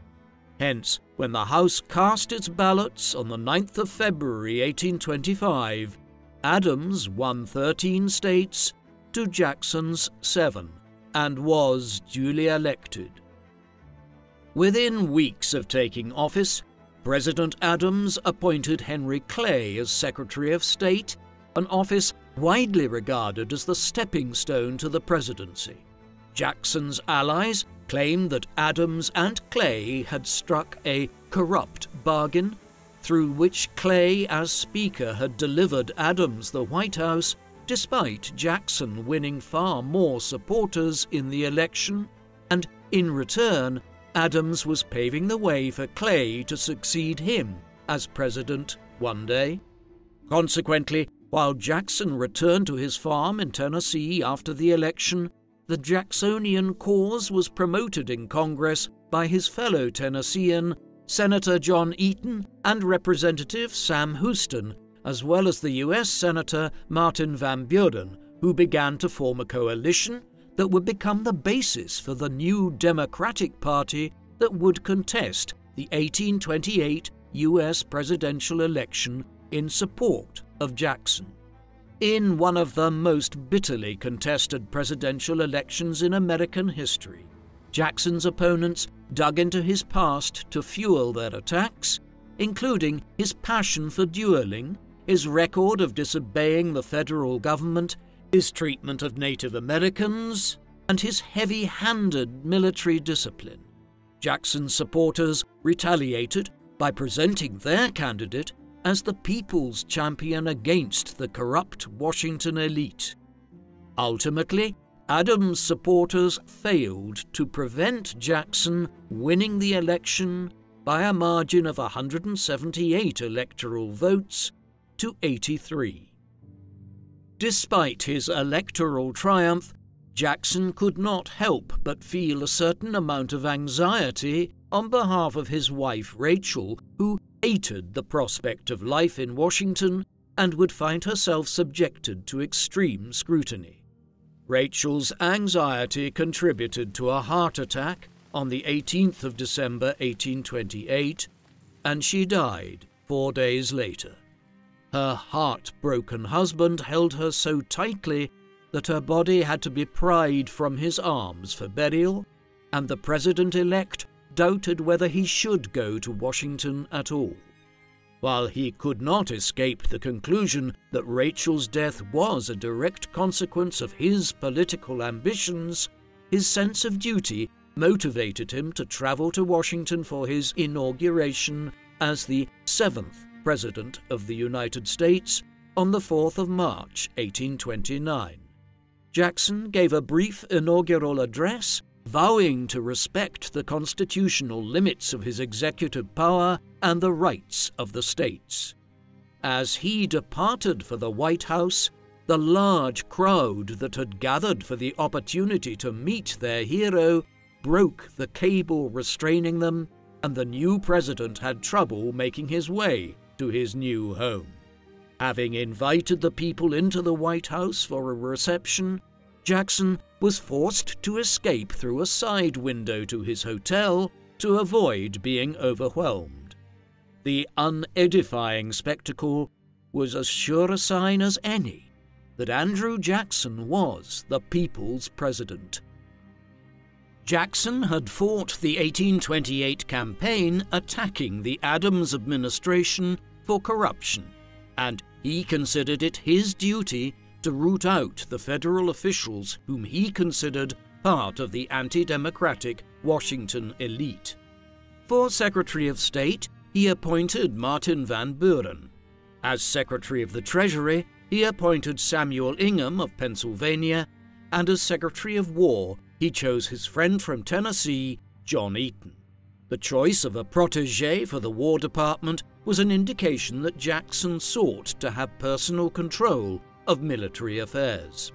Hence, when the House cast its ballots on the 9th of February 1825, Adams won 13 states to Jackson's 7, and was duly elected. Within weeks of taking office, President Adams appointed Henry Clay as Secretary of State, an office widely regarded as the stepping stone to the presidency. Jackson's allies claimed that Adams and Clay had struck a corrupt bargain, through which Clay as Speaker had delivered Adams the White House, despite Jackson winning far more supporters in the election, and in return, Adams was paving the way for Clay to succeed him as president one day. Consequently, while Jackson returned to his farm in Tennessee after the election, the Jacksonian cause was promoted in Congress by his fellow Tennessean, Senator John Eaton, and Representative Sam Houston, as well as the U.S. Senator Martin Van Buren, who began to form a coalition that would become the basis for the new Democratic Party that would contest the 1828 U.S. presidential election in support of Jackson. In one of the most bitterly contested presidential elections in American history, Jackson's opponents dug into his past to fuel their attacks, including his passion for dueling, his record of disobeying the federal government, his treatment of Native Americans, and his heavy-handed military discipline. Jackson's supporters retaliated by presenting their candidate as the people's champion against the corrupt Washington elite. Ultimately, Adams' supporters failed to prevent Jackson winning the election by a margin of 178 electoral votes to 83. Despite his electoral triumph, Jackson could not help but feel a certain amount of anxiety on behalf of his wife Rachel, who hated the prospect of life in Washington and would find herself subjected to extreme scrutiny. Rachel's anxiety contributed to a heart attack on the 18th of December 1828, and she died 4 days later. Her heartbroken husband held her so tightly that her body had to be pried from his arms for burial, and the president-elect doubted whether he should go to Washington at all. While he could not escape the conclusion that Rachel's death was a direct consequence of his political ambitions, his sense of duty motivated him to travel to Washington for his inauguration as the 7th President of the United States on the 4th of March, 1829. Jackson gave a brief inaugural address, vowing to respect the constitutional limits of his executive power and the rights of the states. As he departed for the White House, the large crowd that had gathered for the opportunity to meet their hero broke the cable restraining them, and the new president had trouble making his way to his new home. Having invited the people into the White House for a reception, Jackson was forced to escape through a side window to his hotel to avoid being overwhelmed. The unedifying spectacle was as sure a sign as any that Andrew Jackson was the people's president. Jackson had fought the 1828 campaign attacking the Adams administration for corruption, and he considered it his duty to root out the federal officials whom he considered part of the anti-democratic Washington elite. For Secretary of State, he appointed Martin Van Buren. As Secretary of the Treasury, he appointed Samuel Ingham of Pennsylvania, and as Secretary of War, he chose his friend from Tennessee, John Eaton. The choice of a protégé for the War Department was an indication that Jackson sought to have personal control of military affairs.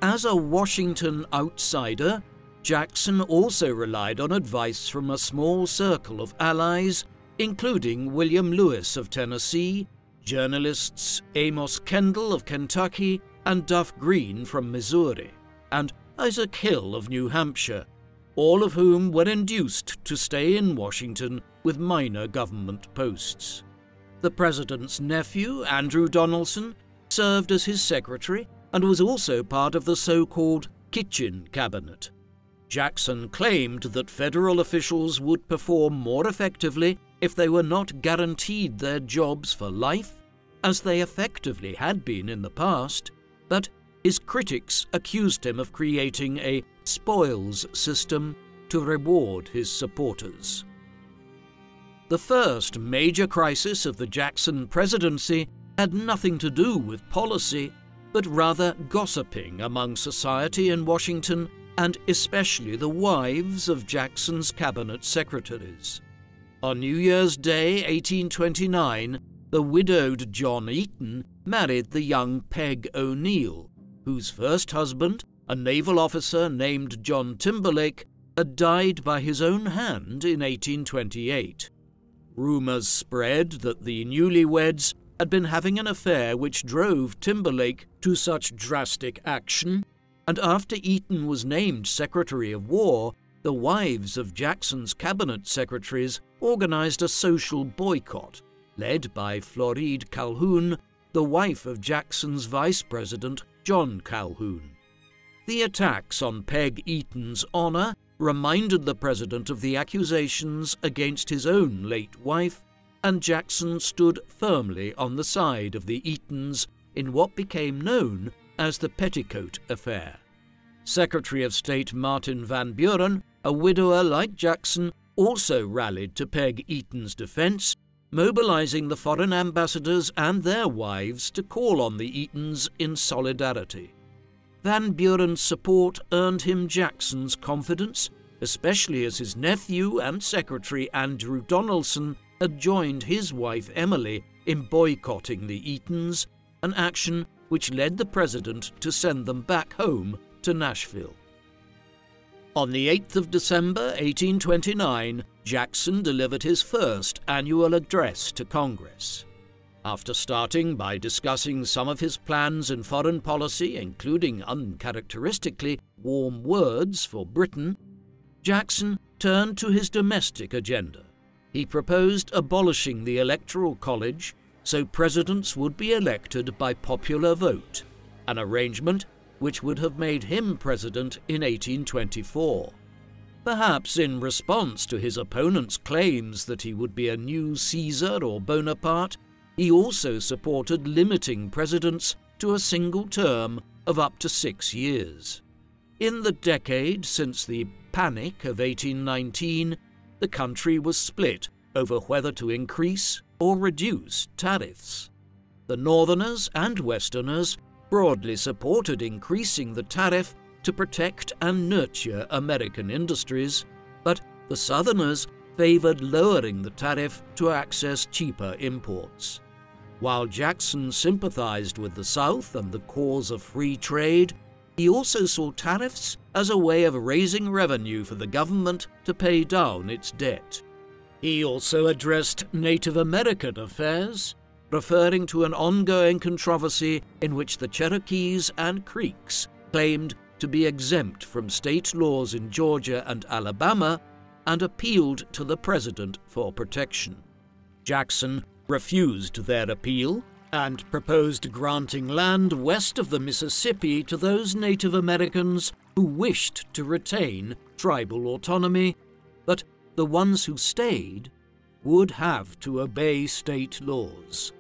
As a Washington outsider, Jackson also relied on advice from a small circle of allies, including William Lewis of Tennessee, journalists Amos Kendall of Kentucky and Duff Green from Missouri, and Isaac Hill of New Hampshire, all of whom were induced to stay in Washington with minor government posts. The president's nephew, Andrew Donaldson, served as his secretary and was also part of the so-called Kitchen Cabinet. Jackson claimed that federal officials would perform more effectively if they were not guaranteed their jobs for life, as they effectively had been in the past, but his critics accused him of creating a spoils system to reward his supporters. The first major crisis of the Jackson presidency had nothing to do with policy, but rather gossiping among society in Washington and especially the wives of Jackson's cabinet secretaries. On New Year's Day, 1829, the widowed John Eaton married the young Peg O'Neill, whose first husband, a naval officer named John Timberlake, had died by his own hand in 1828. Rumors spread that the newlyweds had been having an affair which drove Timberlake to such drastic action, and after Eaton was named Secretary of War, the wives of Jackson's cabinet secretaries organized a social boycott, led by Floride Calhoun, the wife of Jackson's vice president, John Calhoun. The attacks on Peg Eaton's honor reminded the president of the accusations against his own late wife, and Jackson stood firmly on the side of the Eatons in what became known as the Petticoat Affair. Secretary of State Martin Van Buren, a widower like Jackson, also rallied to Peg Eaton's defense, mobilizing the foreign ambassadors and their wives to call on the Eatons in solidarity. Van Buren's support earned him Jackson's confidence, especially as his nephew and secretary Andrew Donaldson had joined his wife Emily in boycotting the Eatons, an action which led the president to send them back home to Nashville. On the 8th of December, 1829, Jackson delivered his first annual address to Congress. After starting by discussing some of his plans in foreign policy, including uncharacteristically warm words for Britain, Jackson turned to his domestic agenda. He proposed abolishing the Electoral College so presidents would be elected by popular vote, an arrangement which would have made him president in 1824. Perhaps in response to his opponents' claims that he would be a new Caesar or Bonaparte, he also supported limiting presidents to a single term of up to 6 years. In the decade since the Panic of 1819, the country was split over whether to increase or reduce tariffs. The Northerners and Westerners broadly supported increasing the tariff to protect and nurture American industries, but the Southerners favored lowering the tariff to access cheaper imports. While Jackson sympathized with the South and the cause of free trade, he also saw tariffs as a way of raising revenue for the government to pay down its debt. He also addressed Native American affairs, referring to an ongoing controversy in which the Cherokees and Creeks claimed to be exempt from state laws in Georgia and Alabama, and appealed to the president for protection. Jackson refused their appeal and proposed granting land west of the Mississippi to those Native Americans who wished to retain tribal autonomy, but the ones who stayed would have to obey state laws.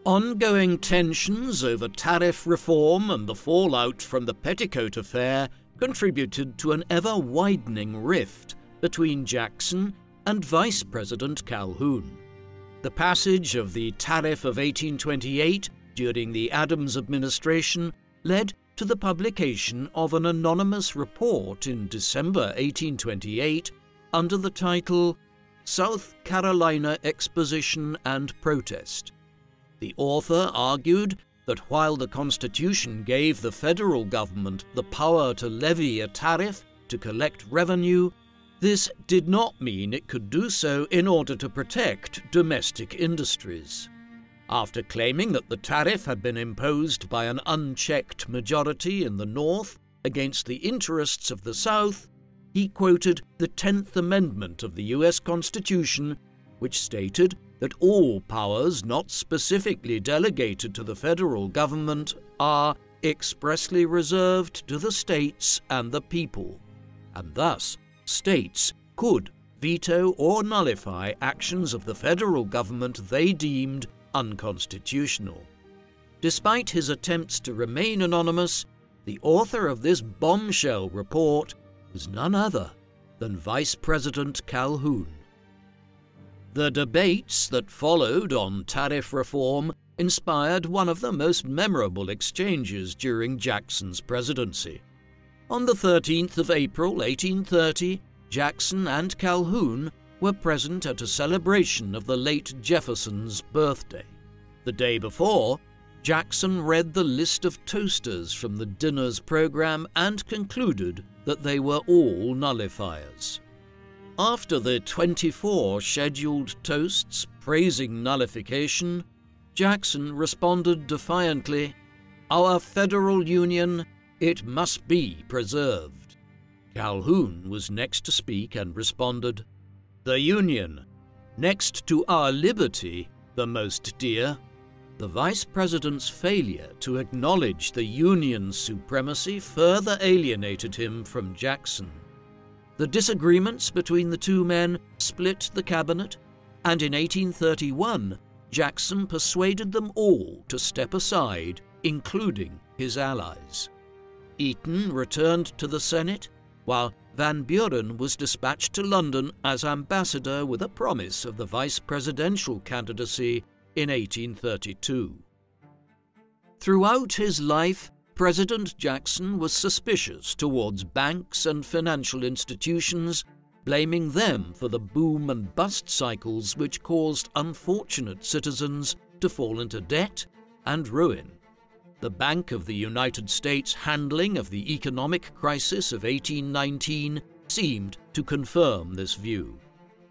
Ongoing tensions over tariff reform and the fallout from the Petticoat Affair contributed to an ever-widening rift between Jackson and Vice President Calhoun. The passage of the Tariff of 1828 during the Adams administration led to the publication of an anonymous report in December 1828 under the title South Carolina Exposition and Protest. The author argued that while the Constitution gave the federal government the power to levy a tariff to collect revenue, this did not mean it could do so in order to protect domestic industries. After claiming that the tariff had been imposed by an unchecked majority in the North against the interests of the South, he quoted the 10th Amendment of the U.S. Constitution, which stated that all powers not specifically delegated to the federal government are expressly reserved to the states and the people, and thus states could veto or nullify actions of the federal government they deemed unconstitutional. Despite his attempts to remain anonymous, the author of this bombshell report was none other than Vice President Calhoun. The debates that followed on tariff reform inspired one of the most memorable exchanges during Jackson's presidency. On the 13th of April 1830, Jackson and Calhoun were present at a celebration of the late Jefferson's birthday. The day before, Jackson read the list of toasters from the dinner's program and concluded that they were all nullifiers. After the 24 scheduled toasts praising nullification, Jackson responded defiantly, "Our federal union, it must be preserved." Calhoun was next to speak and responded, "The Union, next to our liberty, the most dear." The Vice President's failure to acknowledge the Union's supremacy further alienated him from Jackson. The disagreements between the two men split the cabinet, and in 1831, Jackson persuaded them all to step aside, including his allies. Eaton returned to the Senate, while Van Buren was dispatched to London as ambassador with a promise of the vice presidential candidacy in 1832. Throughout his life, President Jackson was suspicious towards banks and financial institutions, blaming them for the boom and bust cycles which caused unfortunate citizens to fall into debt and ruin. The Bank of the United States' handling of the economic crisis of 1819 seemed to confirm this view.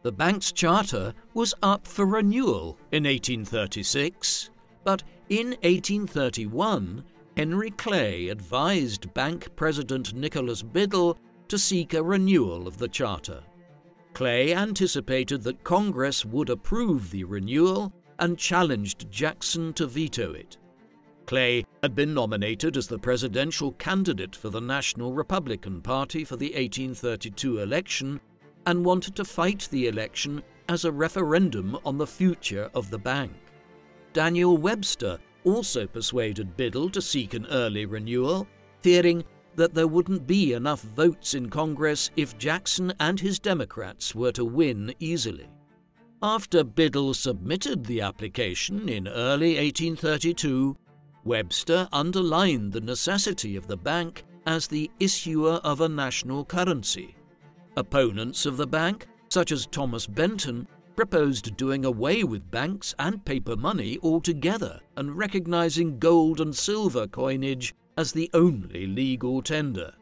The bank's charter was up for renewal in 1836, but in 1831, Henry Clay advised Bank President Nicholas Biddle to seek a renewal of the charter. Clay anticipated that Congress would approve the renewal and challenged Jackson to veto it. Clay had been nominated as the presidential candidate for the National Republican Party for the 1832 election and wanted to fight the election as a referendum on the future of the bank. Daniel Webster also persuaded Biddle to seek an early renewal, fearing that there wouldn't be enough votes in Congress if Jackson and his Democrats were to win easily. After Biddle submitted the application in early 1832, Webster underlined the necessity of the bank as the issuer of a national currency. Opponents of the bank, such as Thomas Benton, proposed doing away with banks and paper money altogether and recognizing gold and silver coinage as the only legal tender.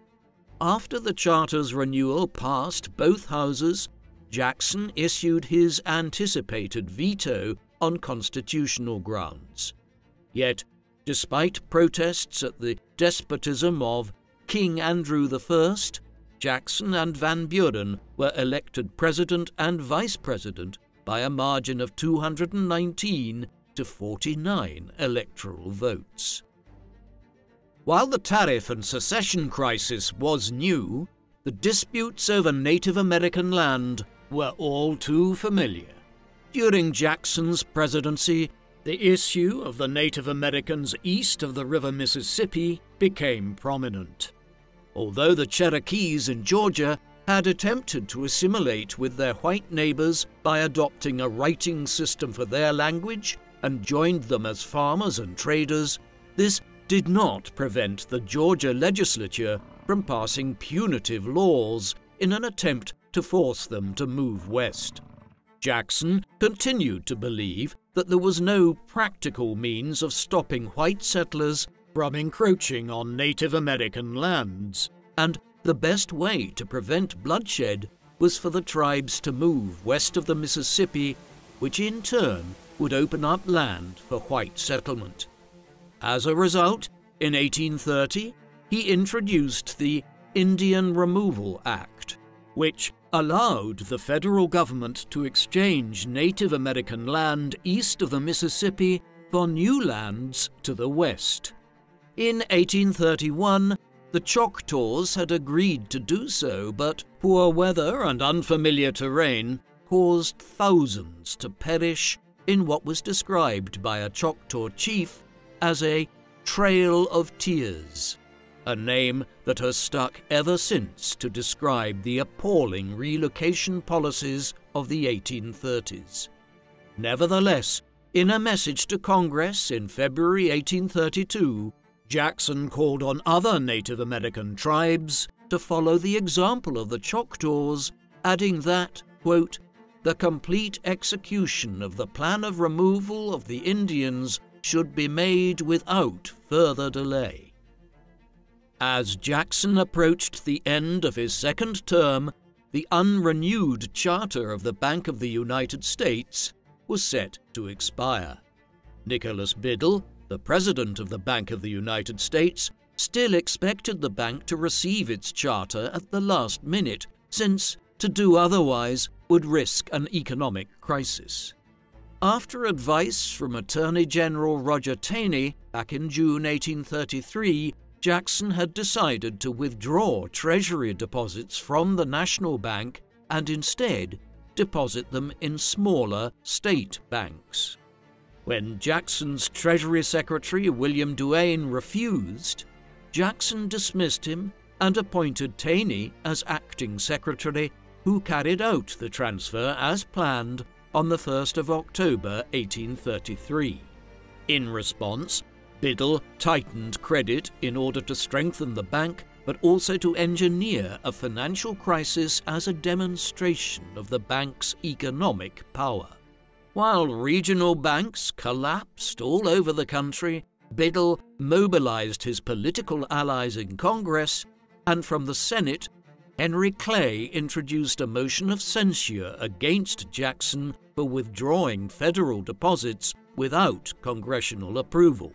After the charter's renewal passed both houses, Jackson issued his anticipated veto on constitutional grounds. Yet, despite protests at the despotism of King Andrew I, Jackson and Van Buren were elected president and vice president by a margin of 219 to 49 electoral votes. While the tariff and secession crisis was new, the disputes over Native American land were all too familiar. During Jackson's presidency, the issue of the Native Americans east of the River Mississippi became prominent. Although the Cherokees in Georgia had attempted to assimilate with their white neighbors by adopting a writing system for their language and joined them as farmers and traders, this did not prevent the Georgia legislature from passing punitive laws in an attempt to force them to move west. Jackson continued to believe that there was no practical means of stopping white settlers from encroaching on Native American lands, and the best way to prevent bloodshed was for the tribes to move west of the Mississippi, which in turn would open up land for white settlement. As a result, in 1830, he introduced the Indian Removal Act, which allowed the federal government to exchange Native American land east of the Mississippi for new lands to the west. In 1831, the Choctaws had agreed to do so, but poor weather and unfamiliar terrain caused thousands to perish in what was described by a Choctaw chief as a Trail of Tears, a name that has stuck ever since to describe the appalling relocation policies of the 1830s. Nevertheless, in a message to Congress in February 1832, Jackson called on other Native American tribes to follow the example of the Choctaws, adding that, quote, "the complete execution of the plan of removal of the Indians should be made without further delay." As Jackson approached the end of his second term, the unrenewed charter of the Bank of the United States was set to expire. Nicholas Biddle, the president of the Bank of the United States, still expected the bank to receive its charter at the last minute, since to do otherwise would risk an economic crisis. After advice from Attorney General Roger Taney back in June 1833, Jackson had decided to withdraw Treasury deposits from the National Bank and instead deposit them in smaller state banks. When Jackson's Treasury Secretary William Duane refused, Jackson dismissed him and appointed Taney as acting secretary, who carried out the transfer as planned on the 1st of October 1833. In response, Biddle tightened credit in order to strengthen the bank, but also to engineer a financial crisis as a demonstration of the bank's economic power. While regional banks collapsed all over the country, Biddle mobilized his political allies in Congress, and from the Senate, Henry Clay introduced a motion of censure against Jackson for withdrawing federal deposits without congressional approval.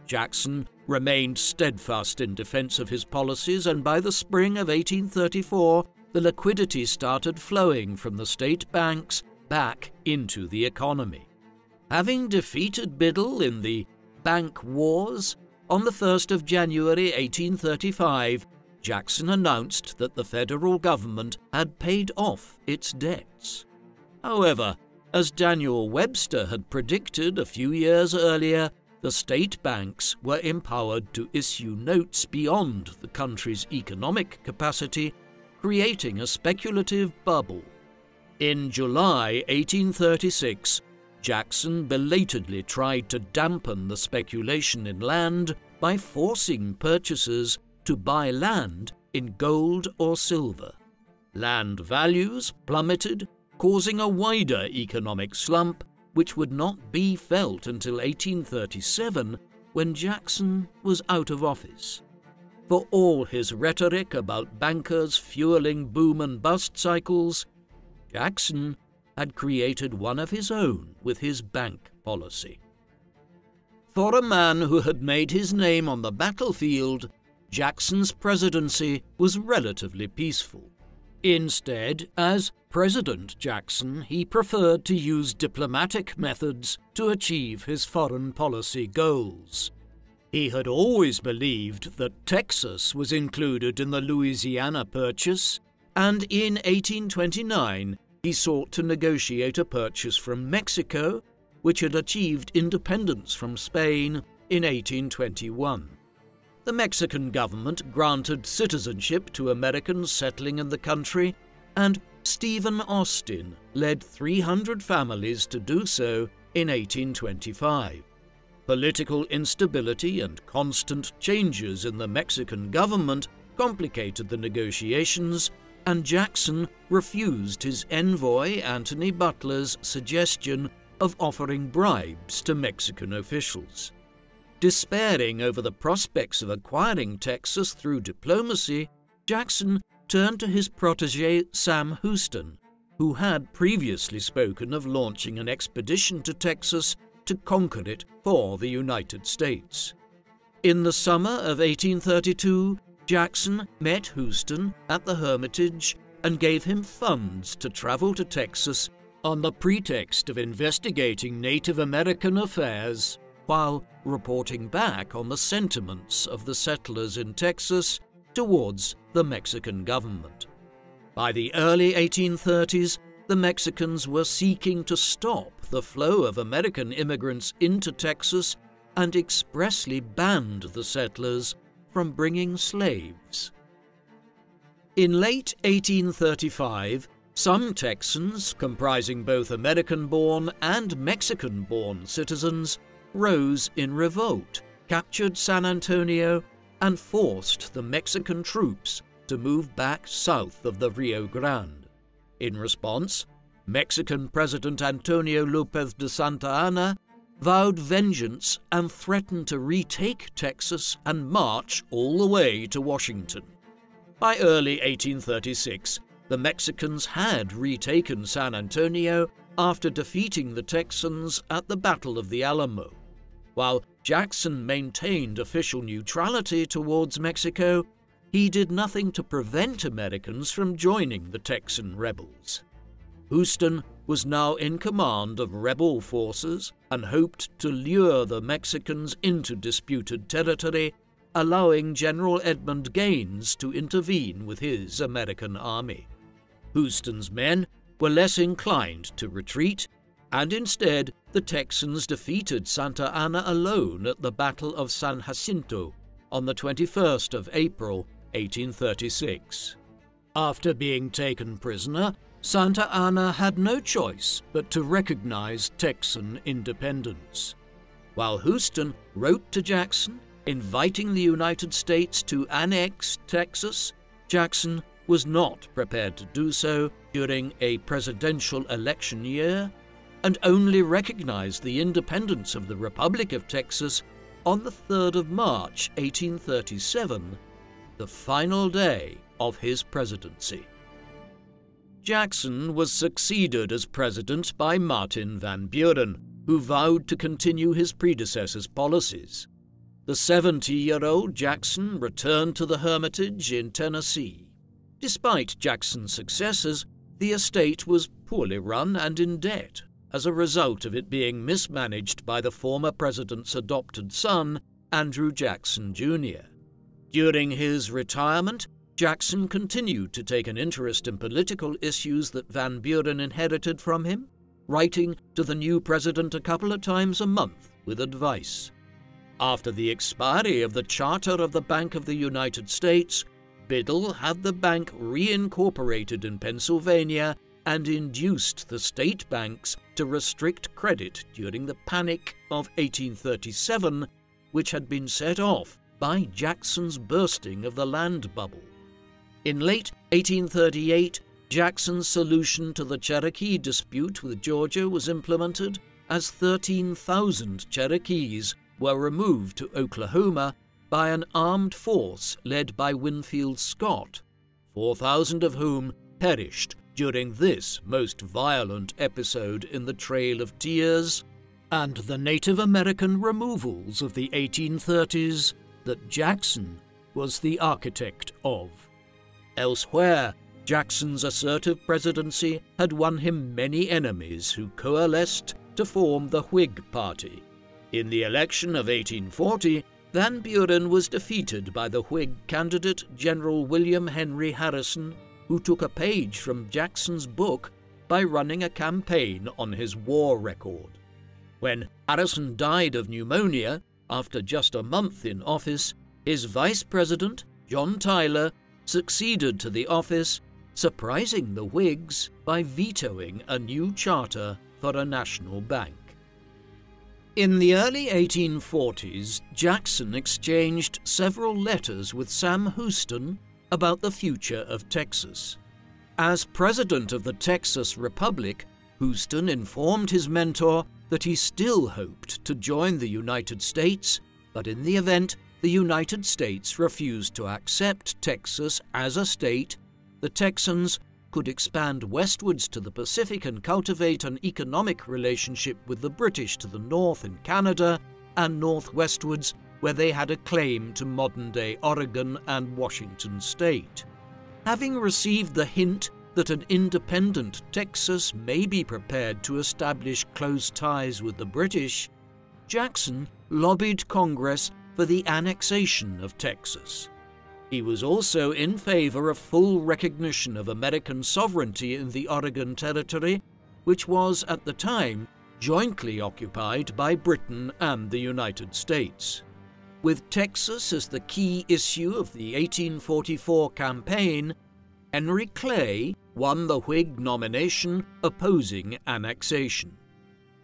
Jackson remained steadfast in defense of his policies, and by the spring of 1834, the liquidity started flowing from the state banks back into the economy. Having defeated Biddle in the bank wars, on the 1st of January 1835, Jackson announced that the federal government had paid off its debts. However, as Daniel Webster had predicted a few years earlier, the state banks were empowered to issue notes beyond the country's economic capacity, creating a speculative bubble. In July 1836, Jackson belatedly tried to dampen the speculation in land by forcing purchasers to buy land in gold or silver. Land values plummeted, causing a wider economic slump, which would not be felt until 1837, when Jackson was out of office. For all his rhetoric about bankers fueling boom and bust cycles, Jackson had created one of his own with his bank policy. For a man who had made his name on the battlefield, Jackson's presidency was relatively peaceful. Instead, as President Jackson, he preferred to use diplomatic methods to achieve his foreign policy goals. He had always believed that Texas was included in the Louisiana Purchase, and in 1829 he sought to negotiate a purchase from Mexico, which had achieved independence from Spain in 1821. The Mexican government granted citizenship to Americans settling in the country, and Stephen Austin led 300 families to do so in 1825. Political instability and constant changes in the Mexican government complicated the negotiations, and Jackson refused his envoy Anthony Butler's suggestion of offering bribes to Mexican officials. Despairing over the prospects of acquiring Texas through diplomacy, Jackson turned to his protégé Sam Houston, who had previously spoken of launching an expedition to Texas to conquer it for the United States. In the summer of 1832, Jackson met Houston at the Hermitage and gave him funds to travel to Texas on the pretext of investigating Native American affairs, while reporting back on the sentiments of the settlers in Texas towards the Mexican government. By the early 1830s, the Mexicans were seeking to stop the flow of American immigrants into Texas and expressly banned the settlers from bringing slaves. In late 1835, some Texans, comprising both American-born and Mexican-born citizens, rose in revolt, captured San Antonio, and forced the Mexican troops to move back south of the Rio Grande. In response, Mexican President Antonio López de Santa Anna vowed vengeance and threatened to retake Texas and march all the way to Washington. By early 1836, the Mexicans had retaken San Antonio after defeating the Texans at the Battle of the Alamo. While Jackson maintained official neutrality towards Mexico, he did nothing to prevent Americans from joining the Texan rebels. Houston was now in command of rebel forces and hoped to lure the Mexicans into disputed territory, allowing General Edmund Gaines to intervene with his American army. Houston's men were less inclined to retreat, and instead the Texans defeated Santa Anna alone at the Battle of San Jacinto on the 21st of April, 1836. After being taken prisoner, Santa Anna had no choice but to recognize Texan independence. While Houston wrote to Jackson, inviting the United States to annex Texas, Jackson was not prepared to do so during a presidential election year, and only recognized the independence of the Republic of Texas on the 3rd of March, 1837, the final day of his presidency. Jackson was succeeded as president by Martin Van Buren, who vowed to continue his predecessor's policies. The 70-year-old Jackson returned to the Hermitage in Tennessee. Despite Jackson's successes, the estate was poorly run and in debt, as a result of it being mismanaged by the former president's adopted son, Andrew Jackson Jr. During his retirement, Jackson continued to take an interest in political issues that Van Buren inherited from him, writing to the new president a couple of times a month with advice. After the expiry of the charter of the Bank of the United States, Biddle had the bank reincorporated in Pennsylvania and induced the state banks to restrict credit during the Panic of 1837, which had been set off by Jackson's bursting of the land bubble. In late 1838, Jackson's solution to the Cherokee dispute with Georgia was implemented, as 13,000 Cherokees were removed to Oklahoma by an armed force led by Winfield Scott, 4,000 of whom perished during this most violent episode in the Trail of Tears and the Native American removals of the 1830s that Jackson was the architect of. Elsewhere, Jackson's assertive presidency had won him many enemies who coalesced to form the Whig Party. In the election of 1840, Van Buren was defeated by the Whig candidate General William Henry Harrison, who took a page from Jackson's book by running a campaign on his war record. When Harrison died of pneumonia after just a month in office, his vice president, John Tyler, succeeded to the office, surprising the Whigs by vetoing a new charter for a national bank. In the early 1840s, Jackson exchanged several letters with Sam Houston about the future of Texas. As president of the Texas Republic, Houston informed his mentor that he still hoped to join the United States, but in the event the United States refused to accept Texas as a state, the Texans could expand westwards to the Pacific and cultivate an economic relationship with the British to the north in Canada, and northwestwards where they had a claim to modern-day Oregon and Washington state. Having received the hint that an independent Texas may be prepared to establish close ties with the British, Jackson lobbied Congress for the annexation of Texas. He was also in favor of full recognition of American sovereignty in the Oregon Territory, which was at the time jointly occupied by Britain and the United States. With Texas as the key issue of the 1844 campaign, Henry Clay won the Whig nomination opposing annexation.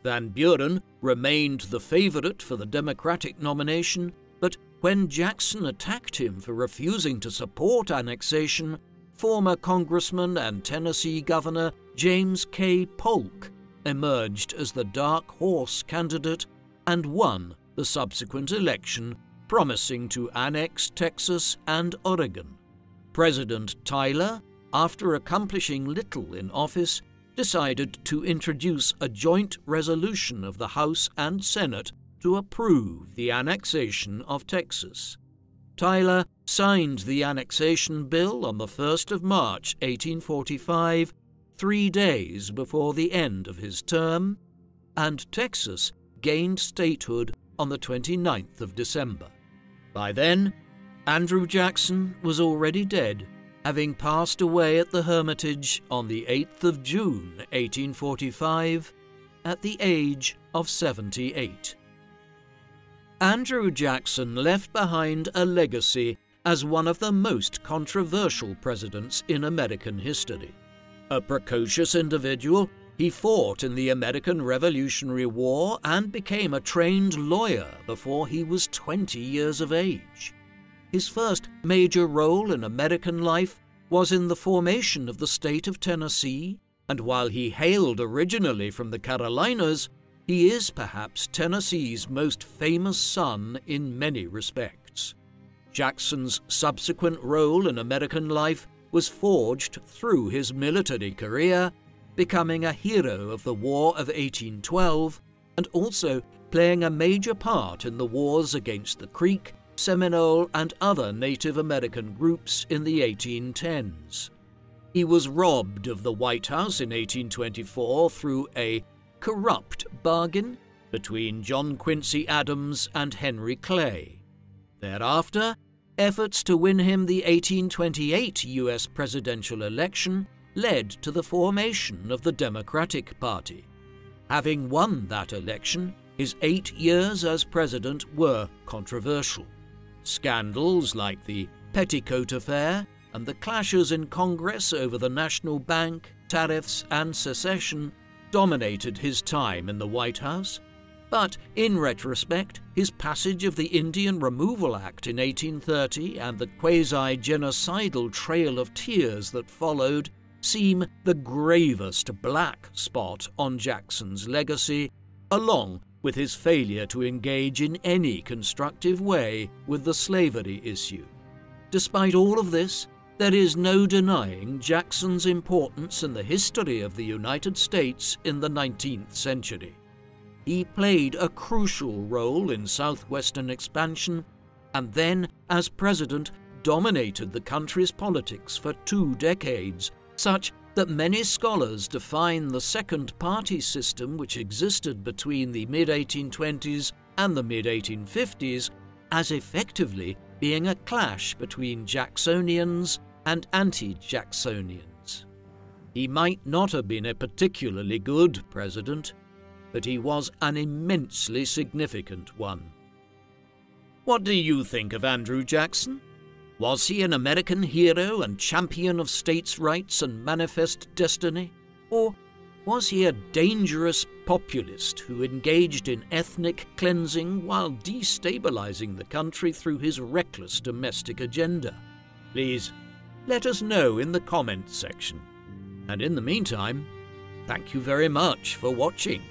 Van Buren remained the favorite for the Democratic nomination, but when Jackson attacked him for refusing to support annexation, former Congressman and Tennessee Governor James K. Polk emerged as the dark horse candidate and won the subsequent election, promising to annex Texas and Oregon. President Tyler, after accomplishing little in office, decided to introduce a joint resolution of the House and Senate to approve the annexation of Texas. Tyler signed the annexation bill on the 1st of March, 1845, 3 days before the end of his term, and Texas gained statehood on the 29th of December. By then, Andrew Jackson was already dead, having passed away at the Hermitage on the 8th of June, 1845, at the age of 78. Andrew Jackson left behind a legacy as one of the most controversial presidents in American history. A precocious individual, he fought in the American Revolutionary War and became a trained lawyer before he was 20 years of age. His first major role in American life was in the formation of the state of Tennessee, and while he hailed originally from the Carolinas, he is perhaps Tennessee's most famous son in many respects. Jackson's subsequent role in American life was forged through his military career, becoming a hero of the War of 1812 and also playing a major part in the wars against the Creek, Seminole, and other Native American groups in the 1810s. He was robbed of the White House in 1824 through a corrupt bargain between John Quincy Adams and Henry Clay. Thereafter, efforts to win him the 1828 U.S. presidential election led to the formation of the Democratic Party. Having won that election, his 8 years as president were controversial. Scandals like the Petticoat Affair and the clashes in Congress over the National Bank, tariffs, and secession dominated his time in the White House. But in retrospect, his passage of the Indian Removal Act in 1830 and the quasi-genocidal Trail of Tears that followed seem the gravest black spot on Jackson's legacy, along with his failure to engage in any constructive way with the slavery issue. Despite all of this, there is no denying Jackson's importance in the history of the United States in the 19th century. He played a crucial role in southwestern expansion, and then, as president, dominated the country's politics for 2 decades, such that many scholars define the second party system which existed between the mid-1820s and the mid-1850s as effectively being a clash between Jacksonians and anti-Jacksonians. He might not have been a particularly good president, but he was an immensely significant one. What do you think of Andrew Jackson? Was he an American hero and champion of states' rights and manifest destiny? Or was he a dangerous populist who engaged in ethnic cleansing while destabilizing the country through his reckless domestic agenda? Please, let us know in the comments section. And in the meantime, thank you very much for watching.